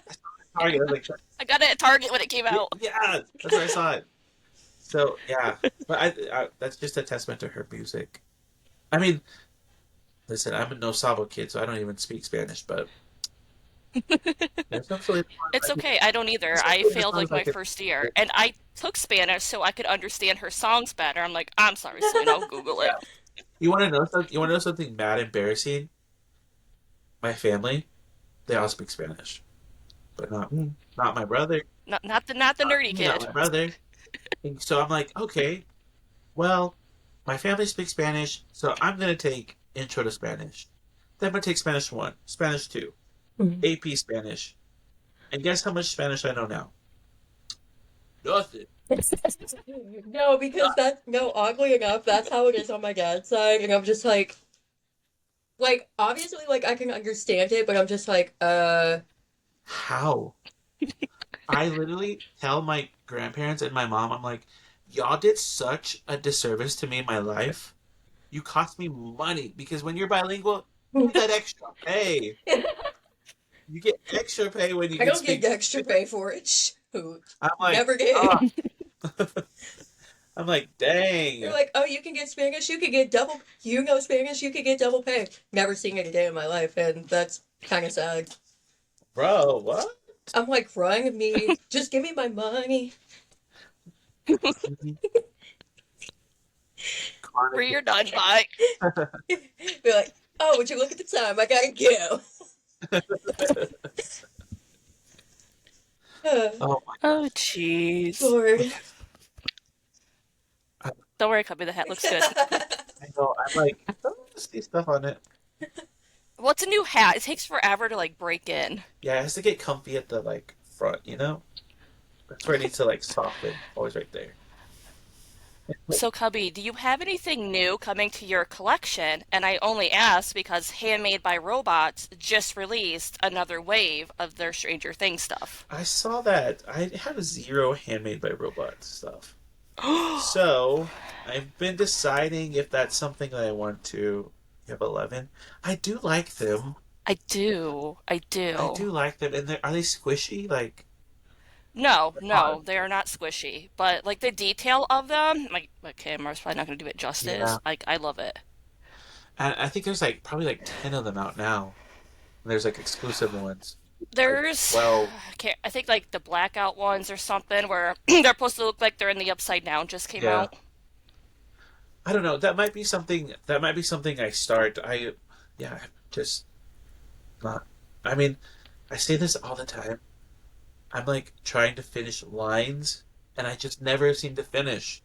I saw it at Target. I was like, I got it at Target when it came yeah, out. yeah, that's where I saw it. So yeah, but that's just a testament to her music. I mean, listen, I'm a no Sabo kid, so I don't even speak Spanish, but there's absolutely It's okay, I don't either. there's I absolutely failed songs like I my could. first year, and I took Spanish so I could understand her songs better. I'm like, I'm sorry, Selena, I'll Google Yeah. it. You want to know something? You want to know something mad embarrassing? My family, they all speak Spanish, but not me, not my brother, Not the nerdy not kid. my brother. And so I'm like, okay, well, my family speaks Spanish, so I'm gonna take Intro to Spanish. Then I'm gonna take Spanish one, Spanish two, AP Spanish, and guess how much Spanish I know now? Nothing. No, because no, oddly enough, that's how it is on my dad's side, and I'm just obviously, like, I can understand it, but I'm just like, How? I literally tell my grandparents and my mom, I'm like, y'all did such a disservice to me in my life. You cost me money because when you're bilingual, you get extra pay. You get extra pay when you I can don't get speak. extra pay for it. Shoot. I'm like, Never did. ah. I'm like, They're dang, like, oh, you can get Spanish, you can get double, you know Spanish, you can get double pay. Never seen it a day in my life, and that's kind of sad. bro, what? I'm like, run me, just give me my money. For Chronic. your done by. Be like, oh, would you look at the time? I gotta go. Oh my Oh, gosh. jeez. Lord. I, Don't worry, Cubby, the hat looks good. I know. I'm like, I don't want to see stuff on it. What's a new hat? It takes forever to like break in. Yeah, it has to get comfy at the like front, you know? That's where it needs to like soften. Always right there. So, Cubby, do you have anything new coming to your collection? And I only ask because Handmade by Robots just released another wave of their Stranger Things stuff. I saw that. I have zero handmade by robot stuff. So I've been deciding if that's something that I want to. You have 11. I do like them. I do. I I do. do like them. And are they squishy? Like, No, they're hard. no, they are not squishy. But like the detail of them, like my camera's probably not going to do it Yeah. justice. Like I love it. And I think there's like probably like 10 of them out now. And there's like exclusive ones. Like There's, 12. I think like the blackout ones or something where they're supposed to look like they're in the upside down just came Yeah. out. I don't know. That might be something I start. Yeah, just not. I mean, I say this all the time. I'm like trying to finish lines, and I just never seem to finish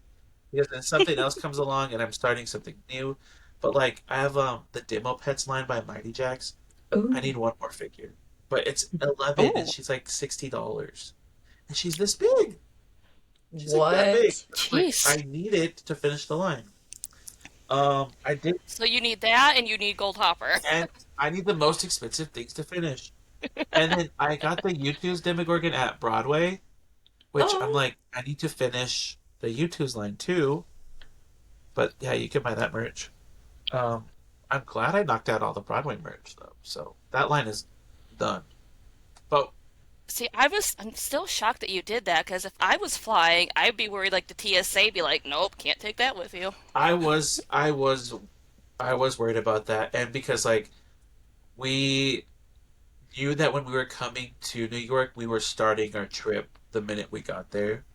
because then something else comes along, and I'm starting something new. But like, I have the Demo Pets line by Mighty Jax. I Ooh. need one more figure, but it's 11, and Oh, she's like $60, and she's this big. She's like that big. What? I'm like, jeez. I need it to finish the line. I did, So you need that and you need Gold Hopper. and I need the most expensive things to finish. And then I got the U2's Demogorgon at Broadway, which I'm Oh. like, I need to finish the U2's line too. But yeah, you can buy that merch. Um, I'm glad I knocked out all the Broadway merch though, so that line is done. But See, I'm still shocked that you did that because if I was flying, I'd be worried like the TSA be like, nope, can't take that with you. I was, I was, I was worried about that, and because like we knew that when we were coming to New York, we were starting our trip the minute we got there.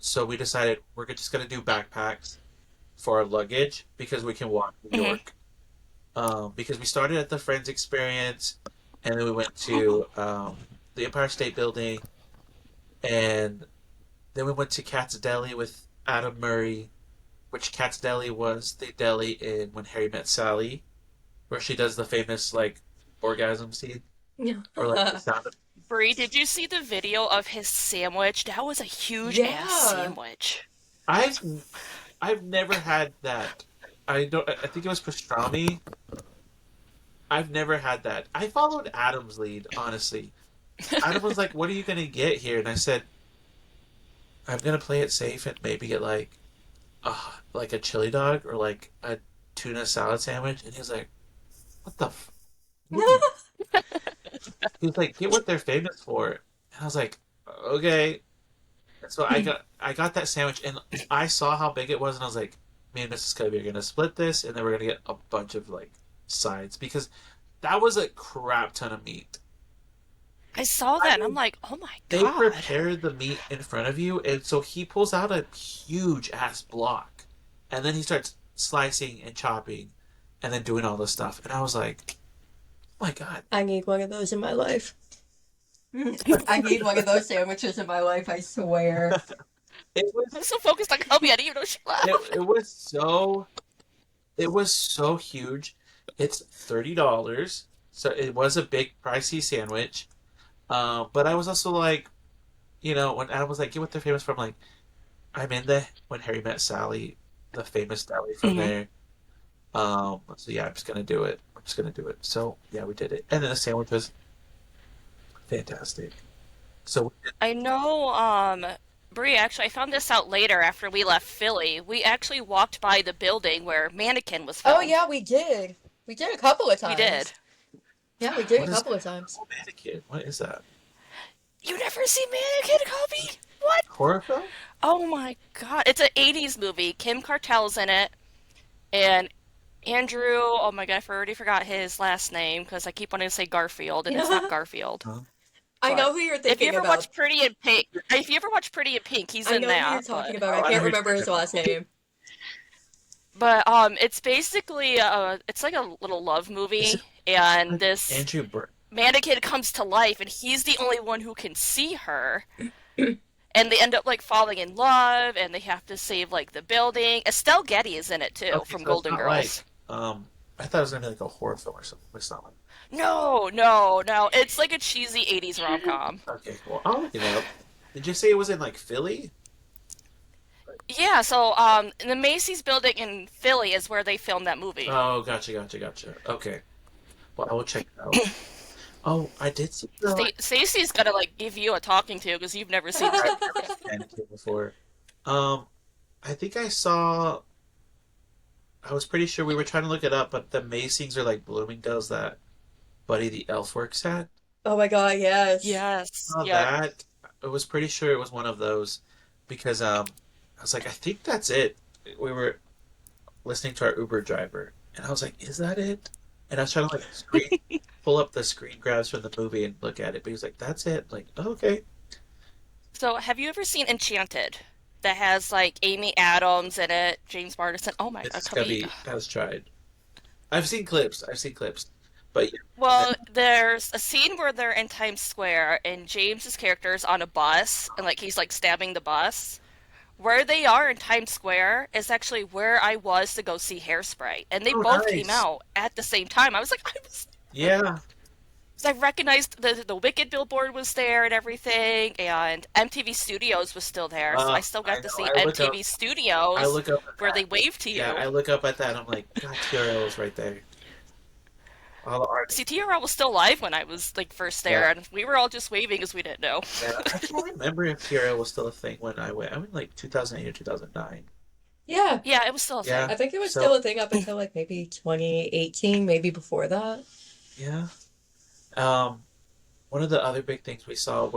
So we decided we're just gonna do backpacks for our luggage because we can walk New Hmm. York. Because we started at the Friends Experience, and then we went to the Empire State Building, and then we went to Cat's Deli with Adam Murray, which Cat's Deli was the deli in When Harry Met Sally, where she does the famous like orgasm scene or like the sound of. Brie, did you see the video of his sandwich? That was a huge ass Yeah. sandwich. I've I've never had that. I don't. I think it was pastrami. I've never had that. I followed Adam's lead, honestly. Adam was like, "What are you gonna get here?" And I said, "I'm gonna play it safe and maybe get like a chili dog or like a tuna salad sandwich." And he was like, "What the? What do you?" He was like, "Get what they're famous for." And I was like, "Okay." And so I got that sandwich and I saw how big it was and I was like, "Me and Mrs. Cubby are gonna split this and then we're gonna get a bunch of like sides because that was a crap ton of meat." I saw I that and I'm mean, like, oh my they god. prepare the meat in front of you, and so he pulls out a huge ass block, and then he starts slicing and chopping, and then doing all this stuff. And I was like, "Oh my god!" I need one of those in my life. I need one of those sandwiches in my life, I swear. It was I'm so focused on Kobe, I didn't even know she it left. was so it was so huge. It's $30, so it was a big pricey sandwich. But I was also like, when Adam was like, "Get what they're famous for," I'm like, I'm in the When Harry Met Sally, the famous deli from Hmm. there. So yeah, I'm just gonna do it. I'm just gonna do it. So yeah, we did it, and then the sandwich was fantastic. So I know, Brie, actually, I found this out later after we left Philly. We actually walked by the building where Mannequin was Oh filmed. yeah, we did. We did a couple of We did. times. Yeah, we did a what is couple of times. oh, Mannequin? What is that? You never seen Mannequin, Kobe? What? Horror film? Oh my god. It's an 80s movie. Kim Cartel's in it, and Andrew, oh my god, I already forgot his last name because I keep wanting to say Garfield, and it's not Garfield. Huh? I But know who you're if you thinking ever about. watch Pretty in Pink, if you ever watch Pretty in Pink, he's I in know who you're that. talking about. I I know can't who you're remember talking his last about. name. It's basically it's like a little love Is it movie, and like this Andrew Bur mannequin comes to life, and he's the only one who can see her. And they end up like falling in love, and they have to save like the building. Estelle Getty is in it too Okay, from so it's Golden not like Girls. I thought it was gonna be like a horror film or something. But it's not like No, no, no. It's like a cheesy 80s rom-com. okay, well I'll look it up. Did you say it was in like Philly? Yeah, so the Macy's building in Philly is where they filmed that movie. Oh, gotcha, gotcha, gotcha. Okay, well I will check it out. Oh, I did see the Stacey's gonna like give you a talking to because you've never seen I've it. never seen Mannequin before. Um, I think I saw. I was pretty sure we were trying to look it up, but the Macings are like Bloomingdale's that Buddy the Elf works at. Oh my god, yes. Yes. Saw Yep. that. I was pretty sure it was one of those because I was like, I think that's it. We were listening to our Uber driver, and I was like, is that it? And I was trying to like pull up the screen grabs from the movie and look at it, but he was like, that's it. Like, oh, okay. So have you ever seen Enchanted? That has like Amy Adams in it, James Marsden. Oh my God, It's Cubby. Cubbie has tried. I've seen clips. I've seen clips, but yeah. And then Well, there's a scene where they're in Times Square and James's character is on a bus and like he's like stabbing the bus. Where they are in Times Square is actually where I was to go see Hairspray, and they oh, both came nice. out at the same time. I was like, Yeah. I recognized the Wicked billboard was there and everything, and MTV Studios was still there, so I still I got to know. see I MTV Studios look up at where that. they waved to Yeah, you. I look up at that. I'm like, God, TRL is right there. All the art. See, TRL was still live when I was like first Yeah. there, and we were all just waving because we didn't know. Yeah. I can't remember if TRL was still a thing when I went. I went like 2008 or 2009. Yeah. Yeah, it was still a Yeah. thing. I think it was still So a thing up until like maybe 2018, maybe before that. yeah. Um, One of the other big things we saw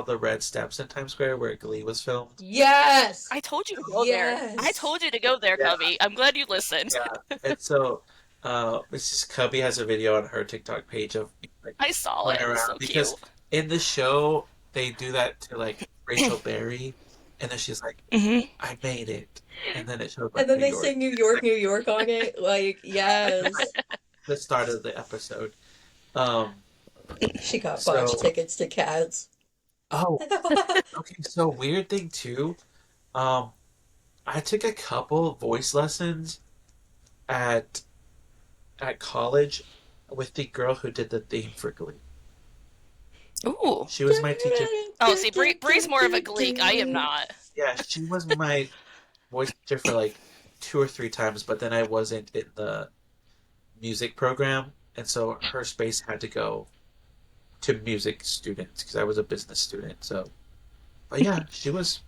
the red steps in Times Square where Glee was filmed. Yes. I told you to go there. I Yes. told you to go there, Yeah. Cubby. I'm glad you listened. Yeah. And so, Mrs. Cubby has a video on her TikTok page of like I saw going it. It was around so cute. because in the show they do that to like Rachel Berry And then she's like, Hmm. I made it. And then it showed And like then New they York. say New York, New York on it. Like, Right. yes. The start of the episode. Um, She got botch so tickets to Cats. oh, okay, so weird thing too. Um, I took a couple voice lessons at college with the girl who did the theme for Glee. Ooh. She was my teacher. Oh, see, Bree's more of a Gleek. I am not. Yeah, she was my voice teacher for like 2 or 3 times, but then I wasn't in the music program, and so her space had to go to music students because I was a business student. So, but yeah, she was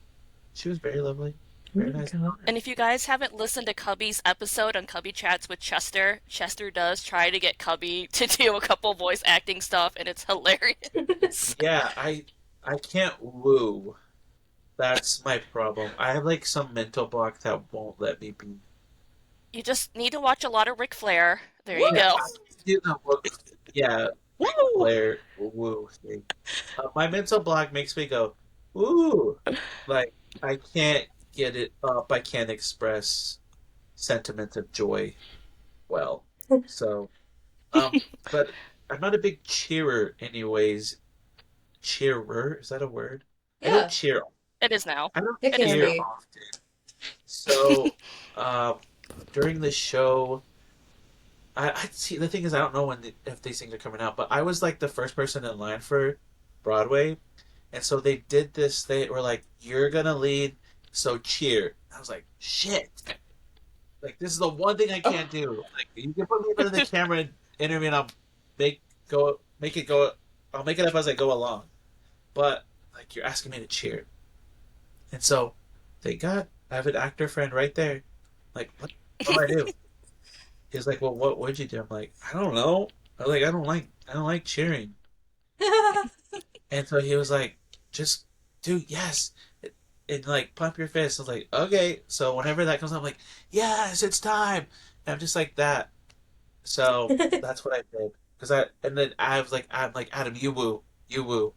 very lovely, very nice. And if you guys haven't listened to Cubbie's episode on Cubbie Chats with Chester, Chester does try to get Cubbie to do a couple voice acting stuff, and it's hilarious. Yeah, I can't woo. That's my problem. I have like some mental block that won't let me be. You just need to watch a lot of Ric Flair. There you Yeah, go. I do the look. Yeah, Blair woo thing. My mental block makes me go, ooh, like I can't get it up. I can't express sentiment of joy well. So, but I'm not a big cheerer, anyways. Cheerer, is that a word? I don't Yeah, cheer. It is now. I don't it It is can cheer now. be. often. So, um, during the show, I see. The thing is, I don't know if these things are coming out, but I was like the first person in line for Broadway, and so they did this. They were like, "You're gonna lead, so cheer." I was like, "Shit!" Like this is the one thing I Oh. can't do. Like you can put me in front of the camera and interview, and I'll make make it go. I'll make it up as I go along. But like you're asking me to cheer, and so thank God I have an actor friend right there. Like what do I do? He was like, "Well, what would you do?" I'm like, "I don't know." I was like, I don't like cheering." And so he was like, "Just do yes." And like pump your fist. I was like, okay. So whenever that comes up, I'm like, yes, it's time. And I'm just like that. So that's what I did. Because and then I'm like, Adam, you woo, you woo.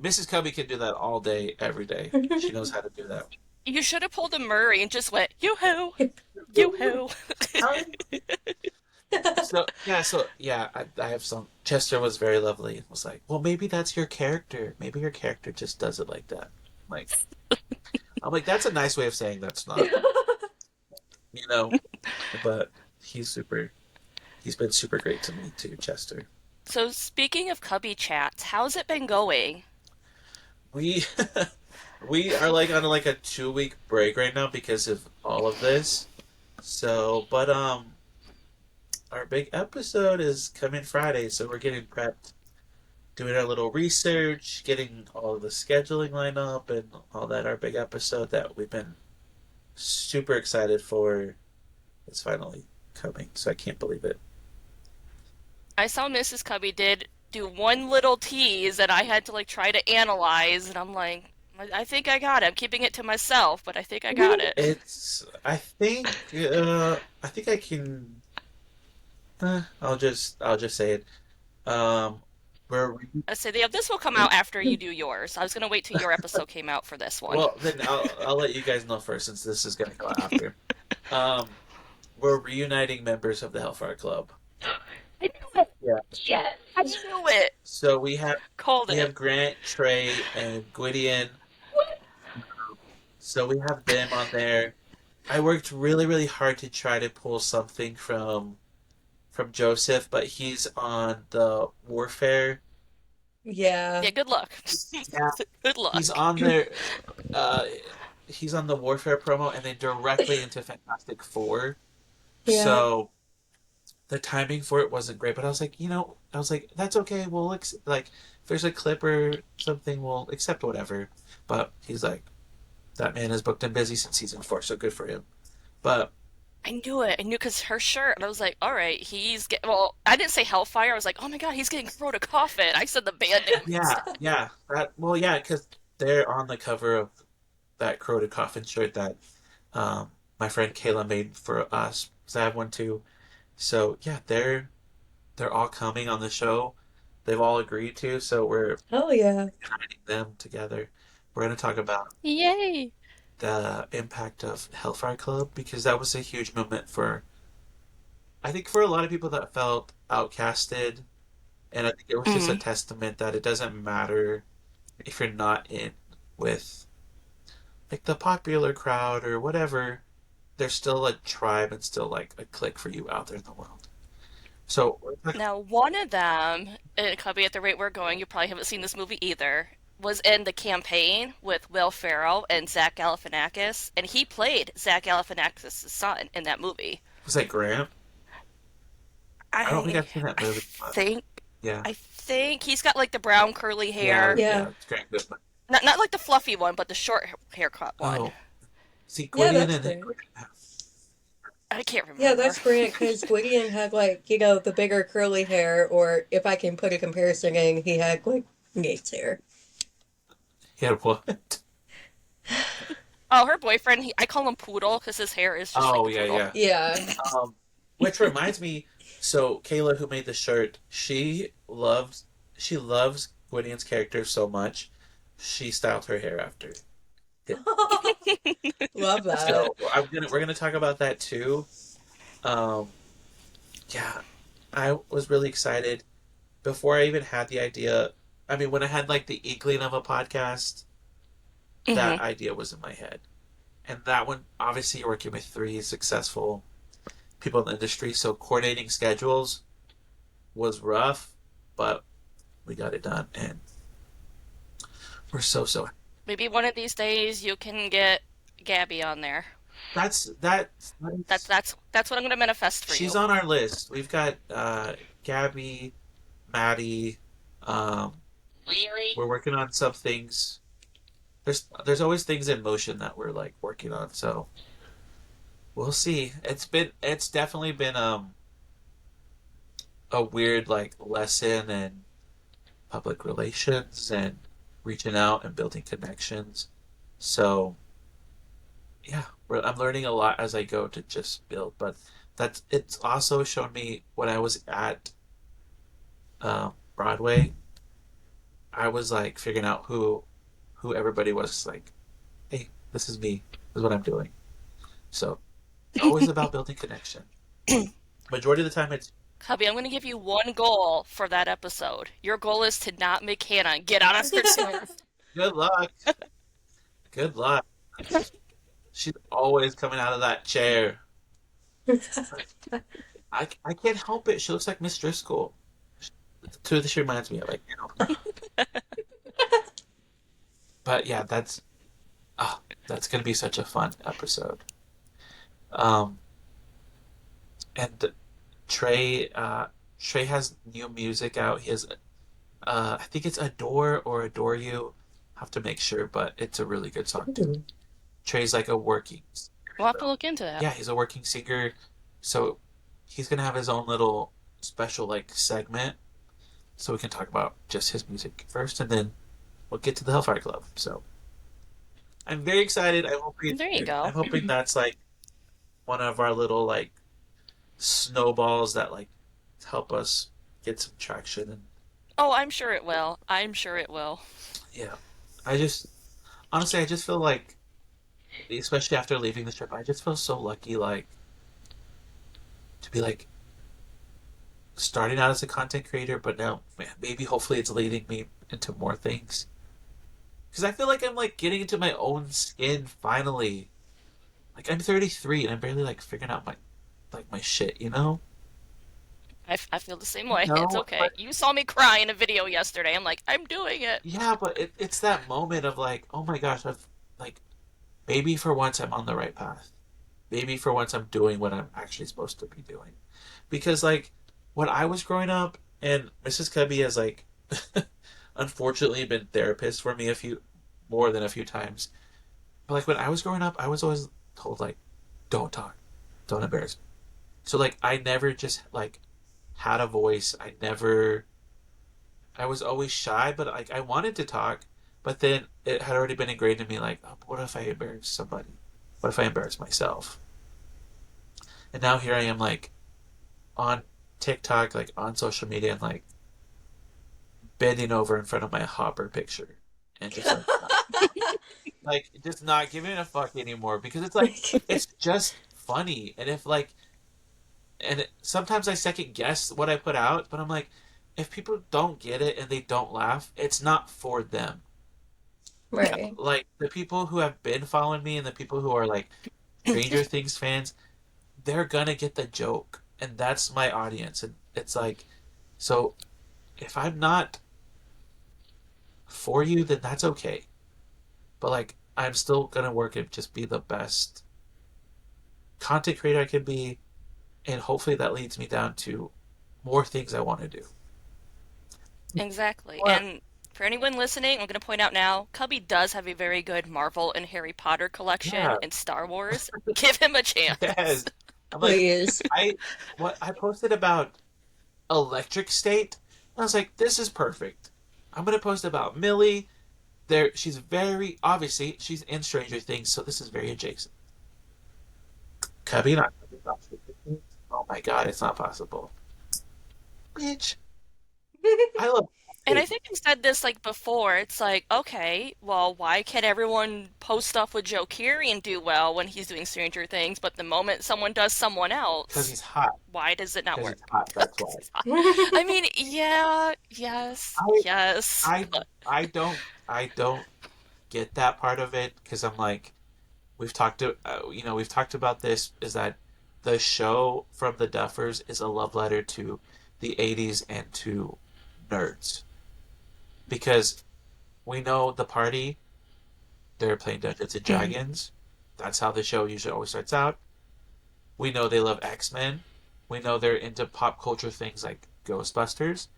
Mrs. Cubby can do that all day, every day. She knows how to do that. You should have pulled a Murray and just went, yoo-hoo, yoo-hoo. So yeah, I have some. Chester was very lovely. And was like, well, maybe that's your character. Maybe your character just does it like that. Like, I'm like, that's a nice way of saying that's not, you know. But he's super. He's been super great to me too, Chester. So speaking of Cubby Chats, how's it been going? We we are like on like a 2 week break right now because of all of this. So, but our big episode is coming Friday, so we're getting prepped, doing our little research, getting all of the scheduling lined up and all that. Our big episode that we've been super excited for is finally coming, so I can't believe it. I saw Mrs. Cubby did do one little tease that I had to like try to analyze, and I'm like, I think I got it. I'm keeping it to myself, but I think I got it. It's I think I can I'll just say it. Um, we're I say, yeah, this will come out after you do yours. I was gonna wait till your episode came out for this one. well then I'll let you guys know first since this is gonna go after. Um, we're reuniting members of the Hellfire Club. I knew it. Yeah. Yes, I knew it. So Called we have it. Grant, Trey, and Gwydion. So we have them on there. I worked really, really hard to try to pull something from Joseph, but he's on the Warfare. Yeah. Yeah, good luck. Yeah, Good he's luck. on there. Uh, he's on the Warfare promo, and then directly into Fantastic Four. Yeah. So the timing for it wasn't great, but I was like, I was like, that's okay. Like, if there's a clip or something, we'll accept whatever. But he's like, that man is booked and busy since season 4, so good for him. But I knew it. I knew because her shirt, and I was like, all right, he's get. Well, I didn't say Hellfire. I was like, oh my god, he's getting thrown a coffin. I said the band name and yeah, stuff. yeah, yeah, because they're on the cover of that Crow to Coffin shirt that my friend Kayla made for us. 'Cause I have one too. So yeah, they're all coming on the show. They've all agreed to, so we're Oh yeah. uniting them together. We're going to talk about Yay! the impact of Hellfire Club because that was a huge moment for, I think, for a lot of people that felt outcasted. And I think it was just a Mm. testament that it doesn't matter if you're not in with like the popular crowd or whatever, there's still a tribe and still like a clique for you out there in the world. So Now, one of them, and it could be at the rate we're going, you probably haven't seen this movie either, was in the campaign with Will Ferrell and Zach Galifianakis, and he played Zach Galifianakis' son in that movie. was that Graham? I don't think I I've seen that I movie, but think yeah, I think he's got like the brown curly yeah, hair. yeah, Yeah. it's Graham Goodman. Not like the fluffy one, but the short haircut one. Oh, see, Yeah, Gwydion that's and great. Graham. I can't Yeah, remember. that's great because Gwydion had like, the bigger curly hair, or if I can put a comparison in, he had like Nate's hair. He had what? Oh, her boyfriend, I call him Poodle because his hair is just like Oh a yeah, poodle. yeah. Yeah. Which reminds me, so Kayla, who made the shirt, she loves Gwydion's character so much, she styled her hair after it. Love that. So we're gonna talk about that too. Um, yeah, I was really excited before I even had the idea. I mean, when I had like the inkling of a podcast, Hmm. that idea was in my head. And that one, obviously, you're working with three successful people in the industry, so coordinating schedules was rough, but we got it done, and we're so. Maybe one of these days you can get Gabby on there. That's that. That's what I'm gonna manifest for She's you. on our list. We've got Gabby, Maddie. Um, we're working on some things. There's always things in motion that we're like working on, so we'll see. It's definitely been a weird like lesson in public relations and reaching out and building connections. So yeah, I'm learning a lot as I go to just build, but that's it's also shown me when I was at Broadway, I was like figuring out who everybody was like, hey, this is me, this is what I'm doing. So it's always about building connection. Majority of the time, it's Cubby, I'm gonna give you one goal for that episode. Your goal is to not make Hannah get on a screen. good luck, good luck. She's always coming out of that chair. I can't help it. She looks like Miss Driscoll. Two that she reminds me of, like, you know. But yeah, that's gonna be such a fun episode. Um, and Trey has new music out. He has I think it's Adore or Adore You. Have to make sure, but it's a really good song too. Ooh. Trey's like a working We'll singer, have to though. look into that. Yeah, he's a working singer, so he's gonna have his own little special like segment. So we can talk about just his music first, and then we'll get to the Hellfire Club. So I'm very excited. There you I'm go. hoping that's like one of our little like snowballs that like help us get some traction. And Oh, I'm sure it will. I'm sure it will. yeah, I just honestly I just feel like, especially after leaving the trip, I just feel so lucky like to be like starting out as a content creator, but now man, maybe hopefully it's leading me into more things. Because I feel like I'm like getting into my own skin finally. Like I'm 33 and I'm barely like figuring out my shit, you know? I feel the same way. It's No, okay. but You saw me cry in a video yesterday. I'm like, I'm doing it. yeah, but it's that moment of like, oh my gosh, I've like maybe for once I'm on the right path. Maybe for once I'm doing what I'm actually supposed to be doing. Because like when I was growing up, and Mrs. Cubby has like unfortunately been therapist for me a few more than a few times. But like when I was growing up, I was always told like, don't talk, don't embarrass me. So like I never just like had a voice. I was always shy, but like I wanted to talk, but then it had already been ingrained in me like, oh, what if I embarrass somebody? What if I embarrass myself? And now here I am like on TikTok, like on social media, and like bending over in front of my Hopper picture. and just like just not giving a fuck anymore because it's like it's just funny. And if like sometimes I second guess what I put out, but I'm like, if people don't get it and they don't laugh, it's not for them. Right. Like the people who have been following me and the people who are like Stranger Things fans, they're gonna get the joke, and that's my audience. And it's like, so if I'm not for you, then that's okay. But like, I'm still gonna work and just be the best content creator I can be, and hopefully that leads me down to more things I want to do. Exactly. What? And for anyone listening, I'm going to point out now, Cubby does have a very good Marvel and Harry Potter collection Yeah, and Star Wars. Give him a chance. yes. I'm like, Please. I posted about Electric State. I was like, this is perfect. I'm gonna post about Millie. She's very obviously she's in Stranger Things, so this is very adjacent. Cubby not. Oh my god, it's not possible. Bitch, I love And I it. think I've said this like before. It's like, okay, well, why can't everyone post stuff with Joe Keery and do well when he's doing Stranger Things, but the moment someone does someone Because else, he's hot. why does it not Because he's work? hot. That's why. 'Cause he's hot. I mean, yeah, yes, I yes, I but I don't get that part of it because I'm like we've talked about this is that the show from the Duffers is a love letter to the 80s and to nerds because we know the party they're playing Dungeons and Mhm. Dragons. That's how the show usually always starts out. We know they love X-Men. We know they're into pop culture things like Ghostbusters.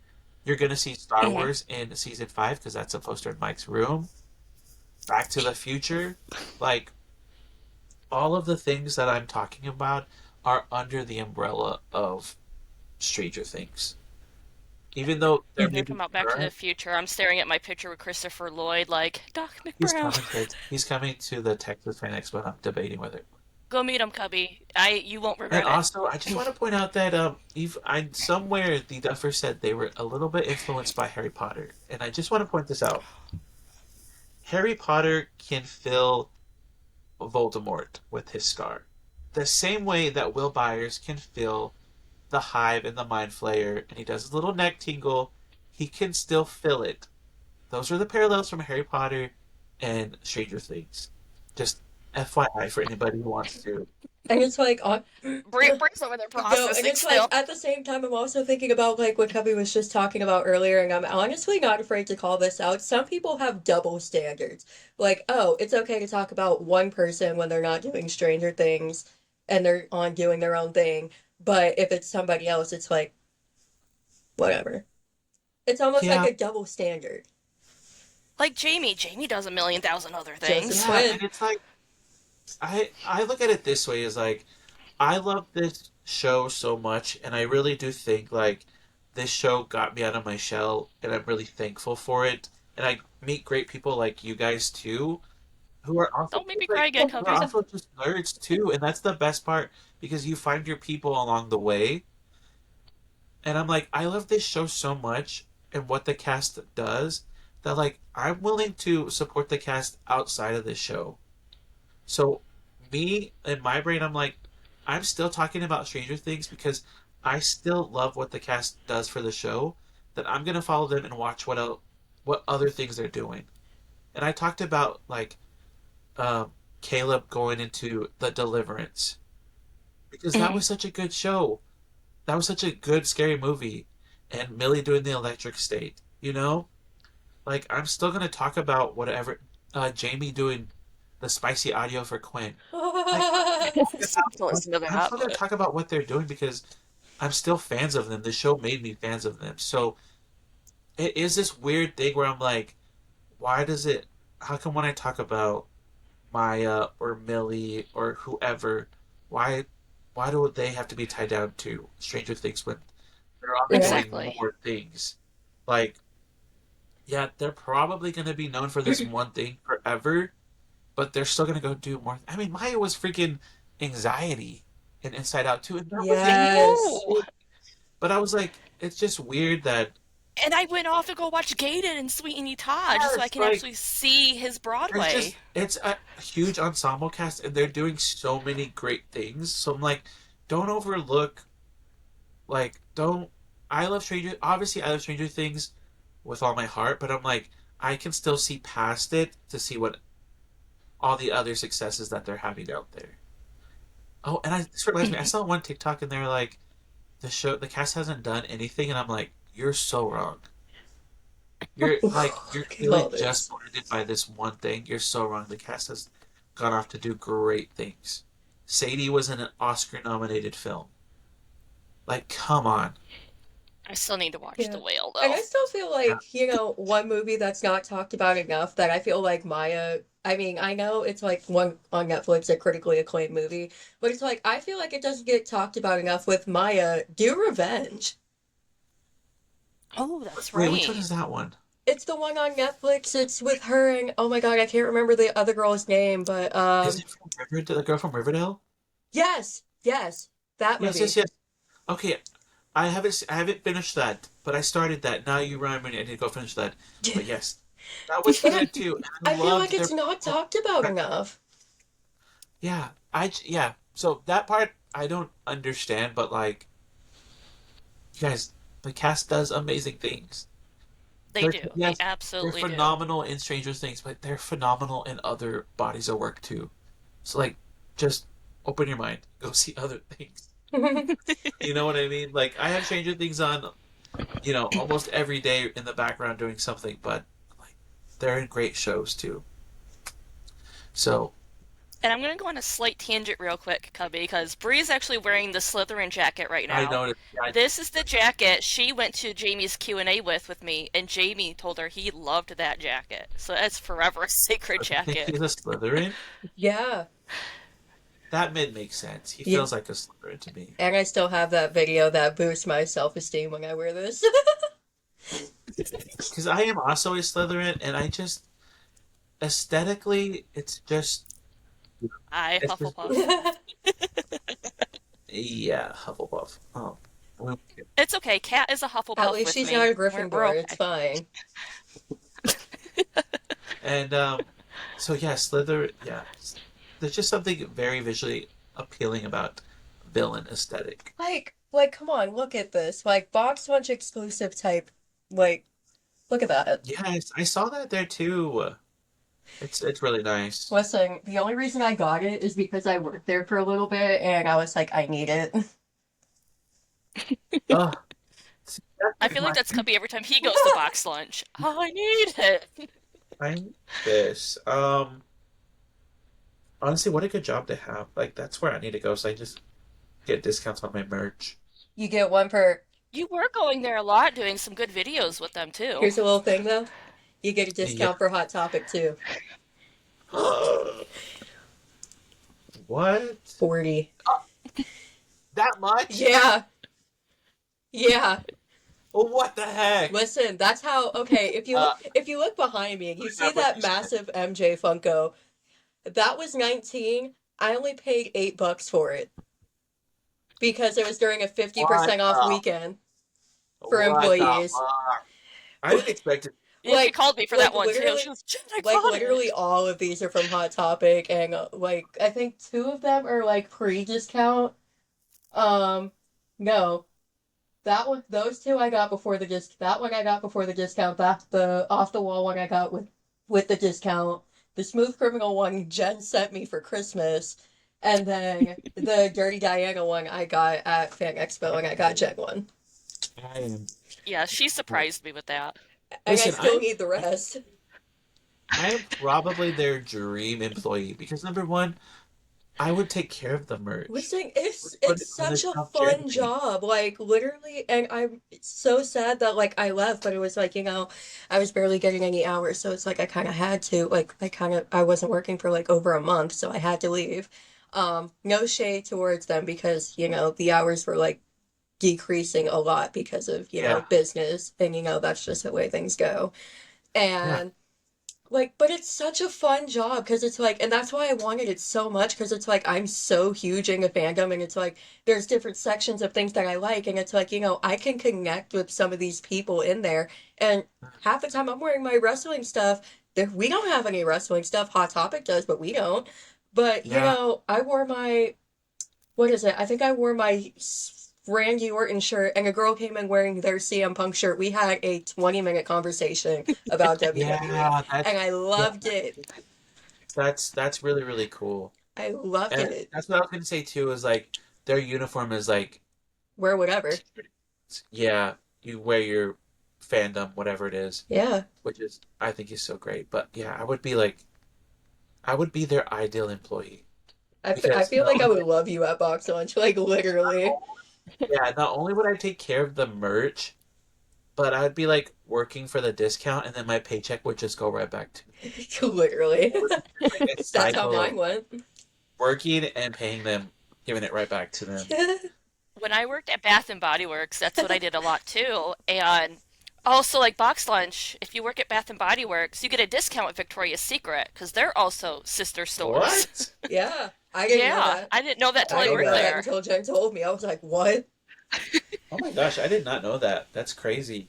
You're gonna see Star Mhm. Wars in season 5 because that's a poster in Mike's room. Back to the Future, like all of the things that I'm talking about are under the umbrella of Stranger Things. Even though there may They're be talking about Back to the current, Future. I'm staring at my picture with Christopher Lloyd, like Doc he's McBrown. coming, kids. He's coming to the Texas Fan Expo, and I'm debating whether. Go meet him, Cubby. You won't And regret it. also, I just want to point out that I somewhere the Duffers said they were a little bit influenced by Harry Potter, and I just want to point this out. Harry Potter can fill Voldemort with his scar, the same way that Will Byers can fill the hive and the mind flayer, and he does his little neck tingle, he can still feel it. Those are the parallels from Harry Potter and Stranger Things. Just FYI for anybody who wants to. And it's like, Bree's over there no, and processing it's like still. at the same time, I'm also thinking about like what Cubby was just talking about earlier, and I'm honestly not afraid to call this out. Some people have double standards. Like, oh, it's okay to talk about one person when they're not doing Stranger Things and they're on doing their own thing, but if it's somebody else, it's like, whatever. It's almost like Yeah, a double standard. Like Jamie. Jamie does a million thousand other Joseph things. yeah, and Quinn. it's like I look at it this way is like I love this show so much, and I really do think like this show got me out of my shell, and I'm really thankful for it. And I meet great people like you guys too, who are also Don't make just me cry like again, who are Cubby. also just nerds too, and that's the best part because you find your people along the way. And I'm like, I love this show so much and what the cast does that like I'm willing to support the cast outside of this show. So me in my brain, I'm like, I'm still talking about Stranger Things because I still love what the cast does for the show. That I'm gonna follow them and watch what other things they're doing. And I talked about like Caleb going into the Deliverance because that Mhm. was such a good show. That was such a good scary movie, and Millie doing the Electric State. You know, like I'm still gonna talk about whatever Jamie doing the spicy audio for Quinn. Like I still have to listen to I'm that, still gonna but talk about what they're doing because I'm still fans of them. The show made me fans of them. So it is this weird thing where I'm like, why does it? How come when I talk about Maya or Millie or whoever, why why do they have to be tied down to Stranger Things when they're already Right. doing exactly. more things? Like, yeah, they're probably gonna be known for this one thing forever, but they're still gonna go do more. I mean, Maya was freaking anxiety in Inside Out too, and that was I Yes. know. amazing. But I was like, it's just weird that And I went off to go watch Gaten and Sweeney Todd just so I Yes, can like actually see his there's Broadway. just it's a huge ensemble cast and they're doing so many great things. So I'm like, don't overlook don't I love Stranger obviously I love Stranger Things with all my heart, but I'm like I can still see past it to see what all the other successes that they're having out there. Oh, and this reminds me, I saw one TikTok and they're like, the cast hasn't done anything, and I'm like, you're so wrong. You're Look at clearly all just this. blinded by this one thing. You're so wrong. The cast has gone off to do great things. Sadie was in an Oscar-nominated film. Like, come on. I still need to watch Yeah. The Whale, And though. I still feel Yeah. like, one movie that's not talked about enough that I feel like I mean, I know it's like one on Netflix, a critically acclaimed movie, but it's like, I feel like it doesn't get talked about enough with Maya, Do Revenge. Oh, that's Wait, which one right. is that one? It's the one on Netflix. It's with her and, oh my God, I can't remember the other girl's name, but, Is it from Riverdale? The girl from Riverdale? yes, yes, that Yes, yes, movie. yes. Okay, I haven't finished that, but I started that. Now you remind me I need to go finish that. But yes, that was But good too. And I I feel like loved it's their not talked about enough. yeah, yeah. So that part I don't understand, but like, you guys, the cast does amazing things. They They're do. They yes, they're absolutely do. phenomenal in Stranger Things, but they're phenomenal in other bodies of work too. So like, just open your mind, go see other things. You know what I mean? Like I have Stranger Things on, almost every day in the background doing something, but like, they're in great shows too. So And I'm going to go on a slight tangent real quick, Cubby, because Bree's actually wearing the Slytherin jacket right I now. noticed. This is the jacket she went to Jamie's Q&A with me, and Jamie told her he loved that jacket. So that's forever a sacred I think jacket. he's a Slytherin. Yeah. That mid makes sense. He Yeah. feels like a Slytherin to me. And I still have that video that boosts my self-esteem when I wear this. Because I am also a Slytherin, and I just aesthetically, I it's just Hufflepuff. yeah, Hufflepuff. Oh, well, It's okay. Kat is a At Hufflepuff least with she's not me. a We're Gryffindor. It's okay. fine. and so yeah, Slither. Yeah, there's just something very visually appealing about villain aesthetic. Come on, look at this. Like, box lunch exclusive type. Like, look at that. Yes, I saw that there too. It's really nice. Listen, the only reason I got it is because I worked there for a little bit and I was like, I need it. Oh, see, that's I like feel like my that's Cubby every time he goes to box lunch. I need it. I need this. Honestly, what a good job to have. Like that's where I need to go, so I just get discounts on my merch. You get one for, You were going there a lot, doing some good videos with them too. here's a little thing though. You get a Yeah. discount for Hot Topic too. What? 40. That much? Yeah. Yeah. Oh, what the heck? Listen, that's how, okay, Uh, if you look behind me and you see That's what that you said. massive MJ Funko, that was 19. I only paid $8 for it because it was during a What 50% off the? weekend for What the employees. fuck? I didn't expect it. Yeah, she Like, called me for that like one too. She literally, goes, Jen, I like got literally it. all of these are from Hot Topic, and like I think two of them are like pre-discount. Um, no, that one, those two I got before the disc. That one I got before the discount. That the off the wall one I got with the discount. The Smooth Criminal one Jen sent me for Christmas, and then the Dirty Diana one I got at Fan Expo, and I got Jen one, I am. Yeah, she surprised me with that. and I Listen, still need the rest. I am probably their dream employee because number one, I would take care of the merch. Listen, Put it it's on the such a shelf fun gently. job. Like literally, and I'm so sad that like I left, but it was like, I was barely getting any hours, so it's like I kind of had to, like I wasn't working for like over a month, so I had to leave. No shade towards them because, the hours were like decreasing a lot because of, Yeah, business and that's just the way things go. yeah. And like, but it's such a fun job because it's like, and that's why I wanted it so much because it's like I'm so huge into fandom, and it's like there's different sections of things that I like, and it's like, I can connect with some of these people in there, and half the time I'm wearing my wrestling stuff. We don't have any wrestling stuff. Hot Topic does, but we don't. But Yeah. I wore my, what is it? I think I wore my Randy Orton shirt, and a girl came in wearing their CM Punk shirt. We had a 20-minute conversation about WWE, Yeah, and I yeah, loved it. that's really really cool. I loved And it. that's what I was gonna say too. Is like their uniform is like, Wear whatever. yeah, you wear your fandom, whatever it is, Yeah. which is I think is so great. But yeah, I would be their ideal employee I because feel like I would love you at Box Lunch, like literally. yeah, not only would I take care of the merch, but I'd be like working for the discount, and then my paycheck would just go right back to me. Literally. Like a That's how cycle of mine went. working and paying them, giving it right back to them. When I worked at Bath and Body Works, that's what I did a lot too. And also, like box lunch, if you work at Bath and Body Works, you get a discount at Victoria's Secret because they're also sister stores. What? Yeah. I didn't know Yeah, that. I didn't know that till I I know didn't worked know that. that there. until Jen told me. I was like, what? Oh my gosh, I did not know that. That's crazy.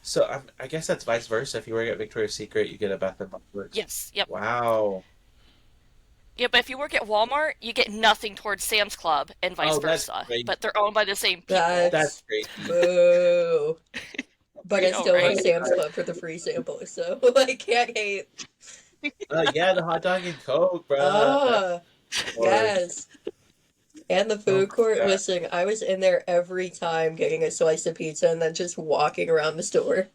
So I guess that's vice versa. If you work at Victoria's Secret, you get a Bath and Body Works. Yes, yep. Wow. Yeah, but if you work at Walmart, you get nothing towards Sam's Club and vice Oh, that's versa. crazy. But they're owned by the same people. That's That's crazy. boo. But You I know, still love right? Sam's Club for the free samples, so I can't hate. Yeah, the hot dog and Coke, bro. That's Ah, hard. yes. And the Oh food court, my god. listen, I was in there every time getting a slice of pizza and then just walking around the store.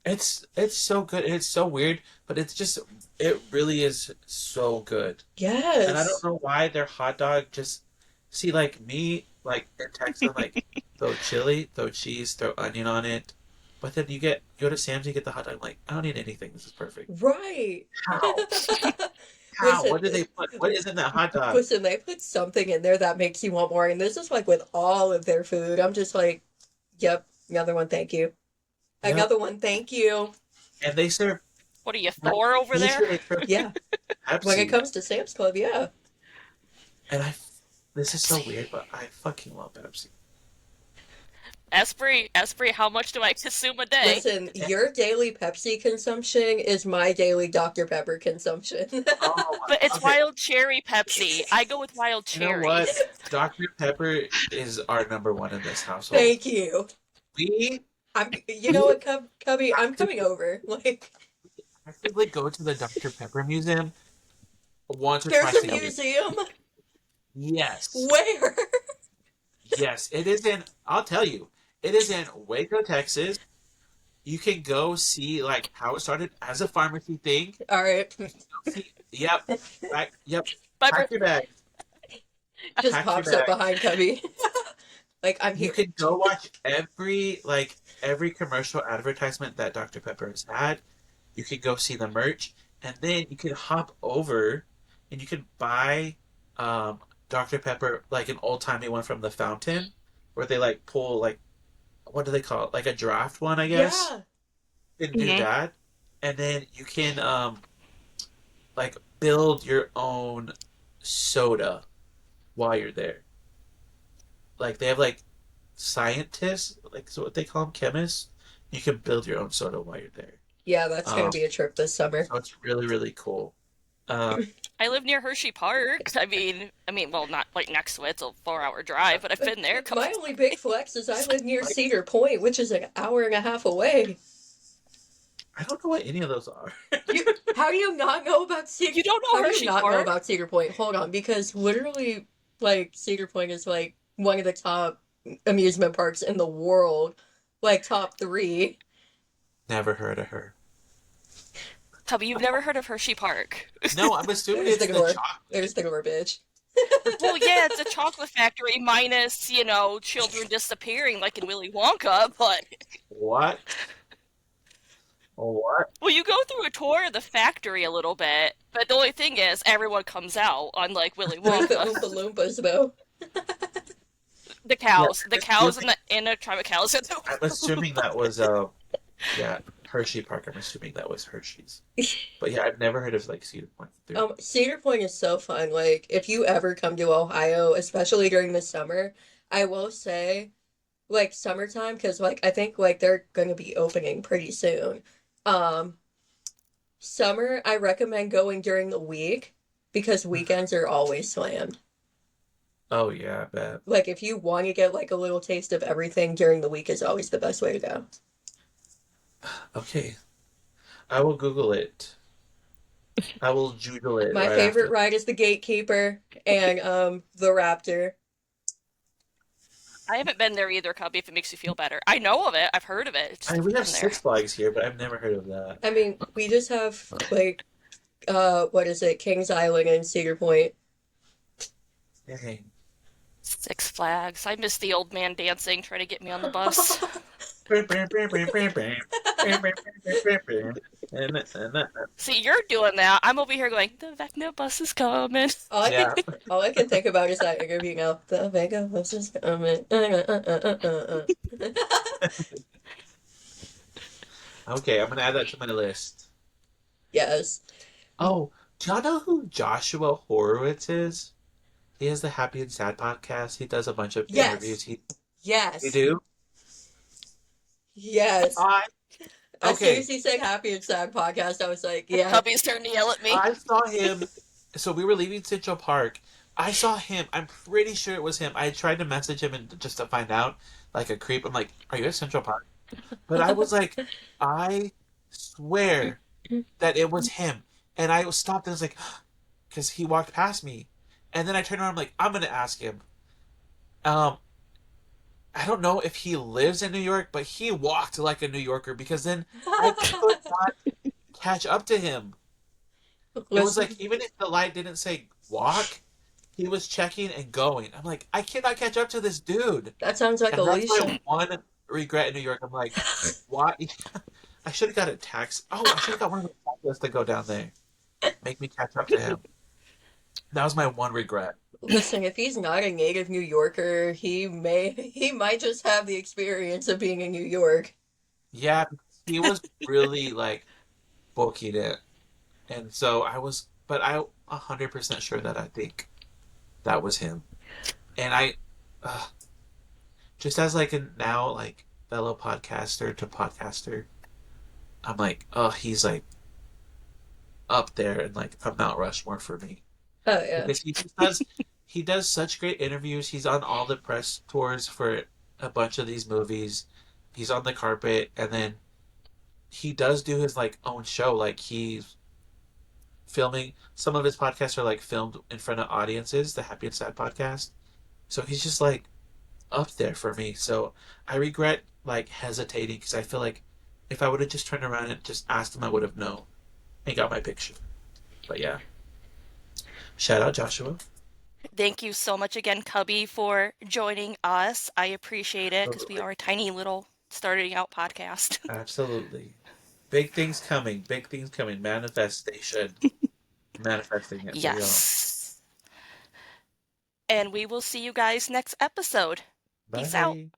It's so good. It's so weird, but it really is so good. And I don't Yes. know why their hot dog just see like me like in Texas like throw chili, throw cheese, throw onion on it. But then you go to Sam's, you get the hot dog. I'm like, I don't need anything. This is perfect. Right. How? How? Listen, What did they put? What is in that hot dog? listen, they put something in there that makes you want more. And this is like with all of their food. I'm just like, yep, another one, thank you. Yep. Another one, thank you. And they serve What are you, like Thor over there? usually they serve Yeah. When it Pepsi. comes to Sam's Club, yeah. And this is so weird, but I fucking love Pepsi. Esprit, how much do I consume a day? Listen, your daily Pepsi consumption is my daily Dr. Pepper consumption. Oh But it's okay. wild cherry Pepsi. I go with wild You know cherry. what? Dr. Pepper is our number one in this household. Thank you. We You know what, Cubby, I'm coming over. Like, actively go to the Dr. Pepper Museum once or there's twice a a year. museum. Yes. Where? Yes. It is in, I'll tell you, it is in Waco, Texas. You can go see like how it started as a pharmacy thing. All right. Yep. Yep. But Pack your bag. Just Pack your pops up bag. behind Cubby. Like, I'm You here. can go watch every commercial advertisement that Dr. Pepper has had. You can go see the merch, and then you can hop over and you can buy Dr. Pepper like an old timey one from the fountain, where they like pull like what do they call it? Like a draft one, I guess. Yeah. You can do Mhm. that, and then you can like build your own soda while you're there. Like they have like scientists, like so what they call them, chemists. You can build your own soda while you're there. Yeah, that's gonna Um, be a trip this summer. so it's really really cool. Um, I live near Hershey Park. Well, not like next to it. It's a 4-hour drive, but I've been there a couple My only big flex is I live near like, Cedar Point, which is an hour and a half away. I don't know what any of those are. How do you not know about Cedar? You don't know How do you Hershey not know Park? about Cedar Point? Hold on, because literally, like Cedar Point is like one of the top amusement parks in the world, like top three. Never heard of her. Tubby, you've never heard of Hershey Park? No, I'm assuming There's it's the the door. chocolate. There's the door, bitch. Well, yeah, it's a chocolate factory minus, children disappearing like in Willy Wonka, but What? What? well, you go through a tour of the factory a little bit, but the only thing is everyone comes out, unlike Willy There's the Wonka. Oompa Loompas, though. Yeah, The cows in the tribe of cows. I'm assuming that was yeah Hershey Park. I'm assuming that was Hershey's. But yeah, I've never heard of like Cedar Point through. Cedar Point is so fun. Like, if you ever come to Ohio, especially during the summer, I will say, like, summertime, because, like, I think, like, they're going to be opening pretty soon. Um, Summer, I recommend going during the week because weekends are always slammed. Oh yeah, I bet. Like, if you want to get, like, a little taste of everything during the week is always the best way to go. Okay, I will Google it. I will Joogle it My right favorite after. ride is the Gatekeeper and, the Raptor. I haven't been there either, Cubby, if it makes you feel better. I know of it. I've heard of it. It's I just we never have been there. Six Flags here, but I've never heard of that. I mean, we just have, like, what is it, Kings Island and Cedar Point. Dang. Six Flags. I miss the old man dancing, trying to get me on the bus. See, you're doing that. I'm over here going, the Vecna bus is coming. All I can Yeah. all I can think about is that interview now. The Vega versus coming. Okay, I'm gonna add that to my list. Yes. Oh, do y'all know who Joshua Horowitz is? He has the Happy and Sad podcast. He does a bunch of interviews. Yes. You Yes. do? Yes. I As soon okay. as he said happy and sad podcast, I was like, yeah. Cubby's starting to yell at me. I saw him. So we were leaving Central Park. I saw him. I'm pretty sure it was him. I tried to message him and just to find out, like a creep. I'm like, "Are you at Central Park?" But I was like, I swear that it was him. And I was stopped and I was like, because he walked past me. And then I turned around. I'm like, I'm gonna ask him. Um, I don't know if he lives in New York, but he walked like a New Yorker because then I could not catch up to him. It was Listen, like even if the light didn't say walk, he was checking and going. I'm like, I cannot catch up to this dude. that sounds like And that's Alicia. my one regret in New York. I'm like, why? I should have got a taxi. Oh, I should have got one of the taxis to go down there. Make me catch up to him. That was my one regret. Listen, if he's not a native New Yorker, he might just have the experience of being in New York. Yeah, he was really like booking it. And so but I 100% sure that I think that was him. And uh, just as like a now like fellow podcaster to podcaster, I'm like, oh, he's like up there and like a Mount Rushmore for me Oh yeah. because he does such great interviews. He's on all the press tours for a bunch of these movies. He's on the carpet, and then he does do his like own show. Like he's filming some of his podcasts are like filmed in front of audiences. The Happy and Sad podcast. So he's just like up there for me. So I regret like hesitating because I feel like if I would have just turned around and just asked him, I would have known and got my picture. But yeah, shout out Joshua. Thank you so much again, Cubby, for joining us. I appreciate it because we Absolutely. are a tiny little starting out podcast. Absolutely. Big things coming. Big things coming. Manifestation. Manifesting it for y'all. Yes. And we will see you guys next episode. Peace out. Bye.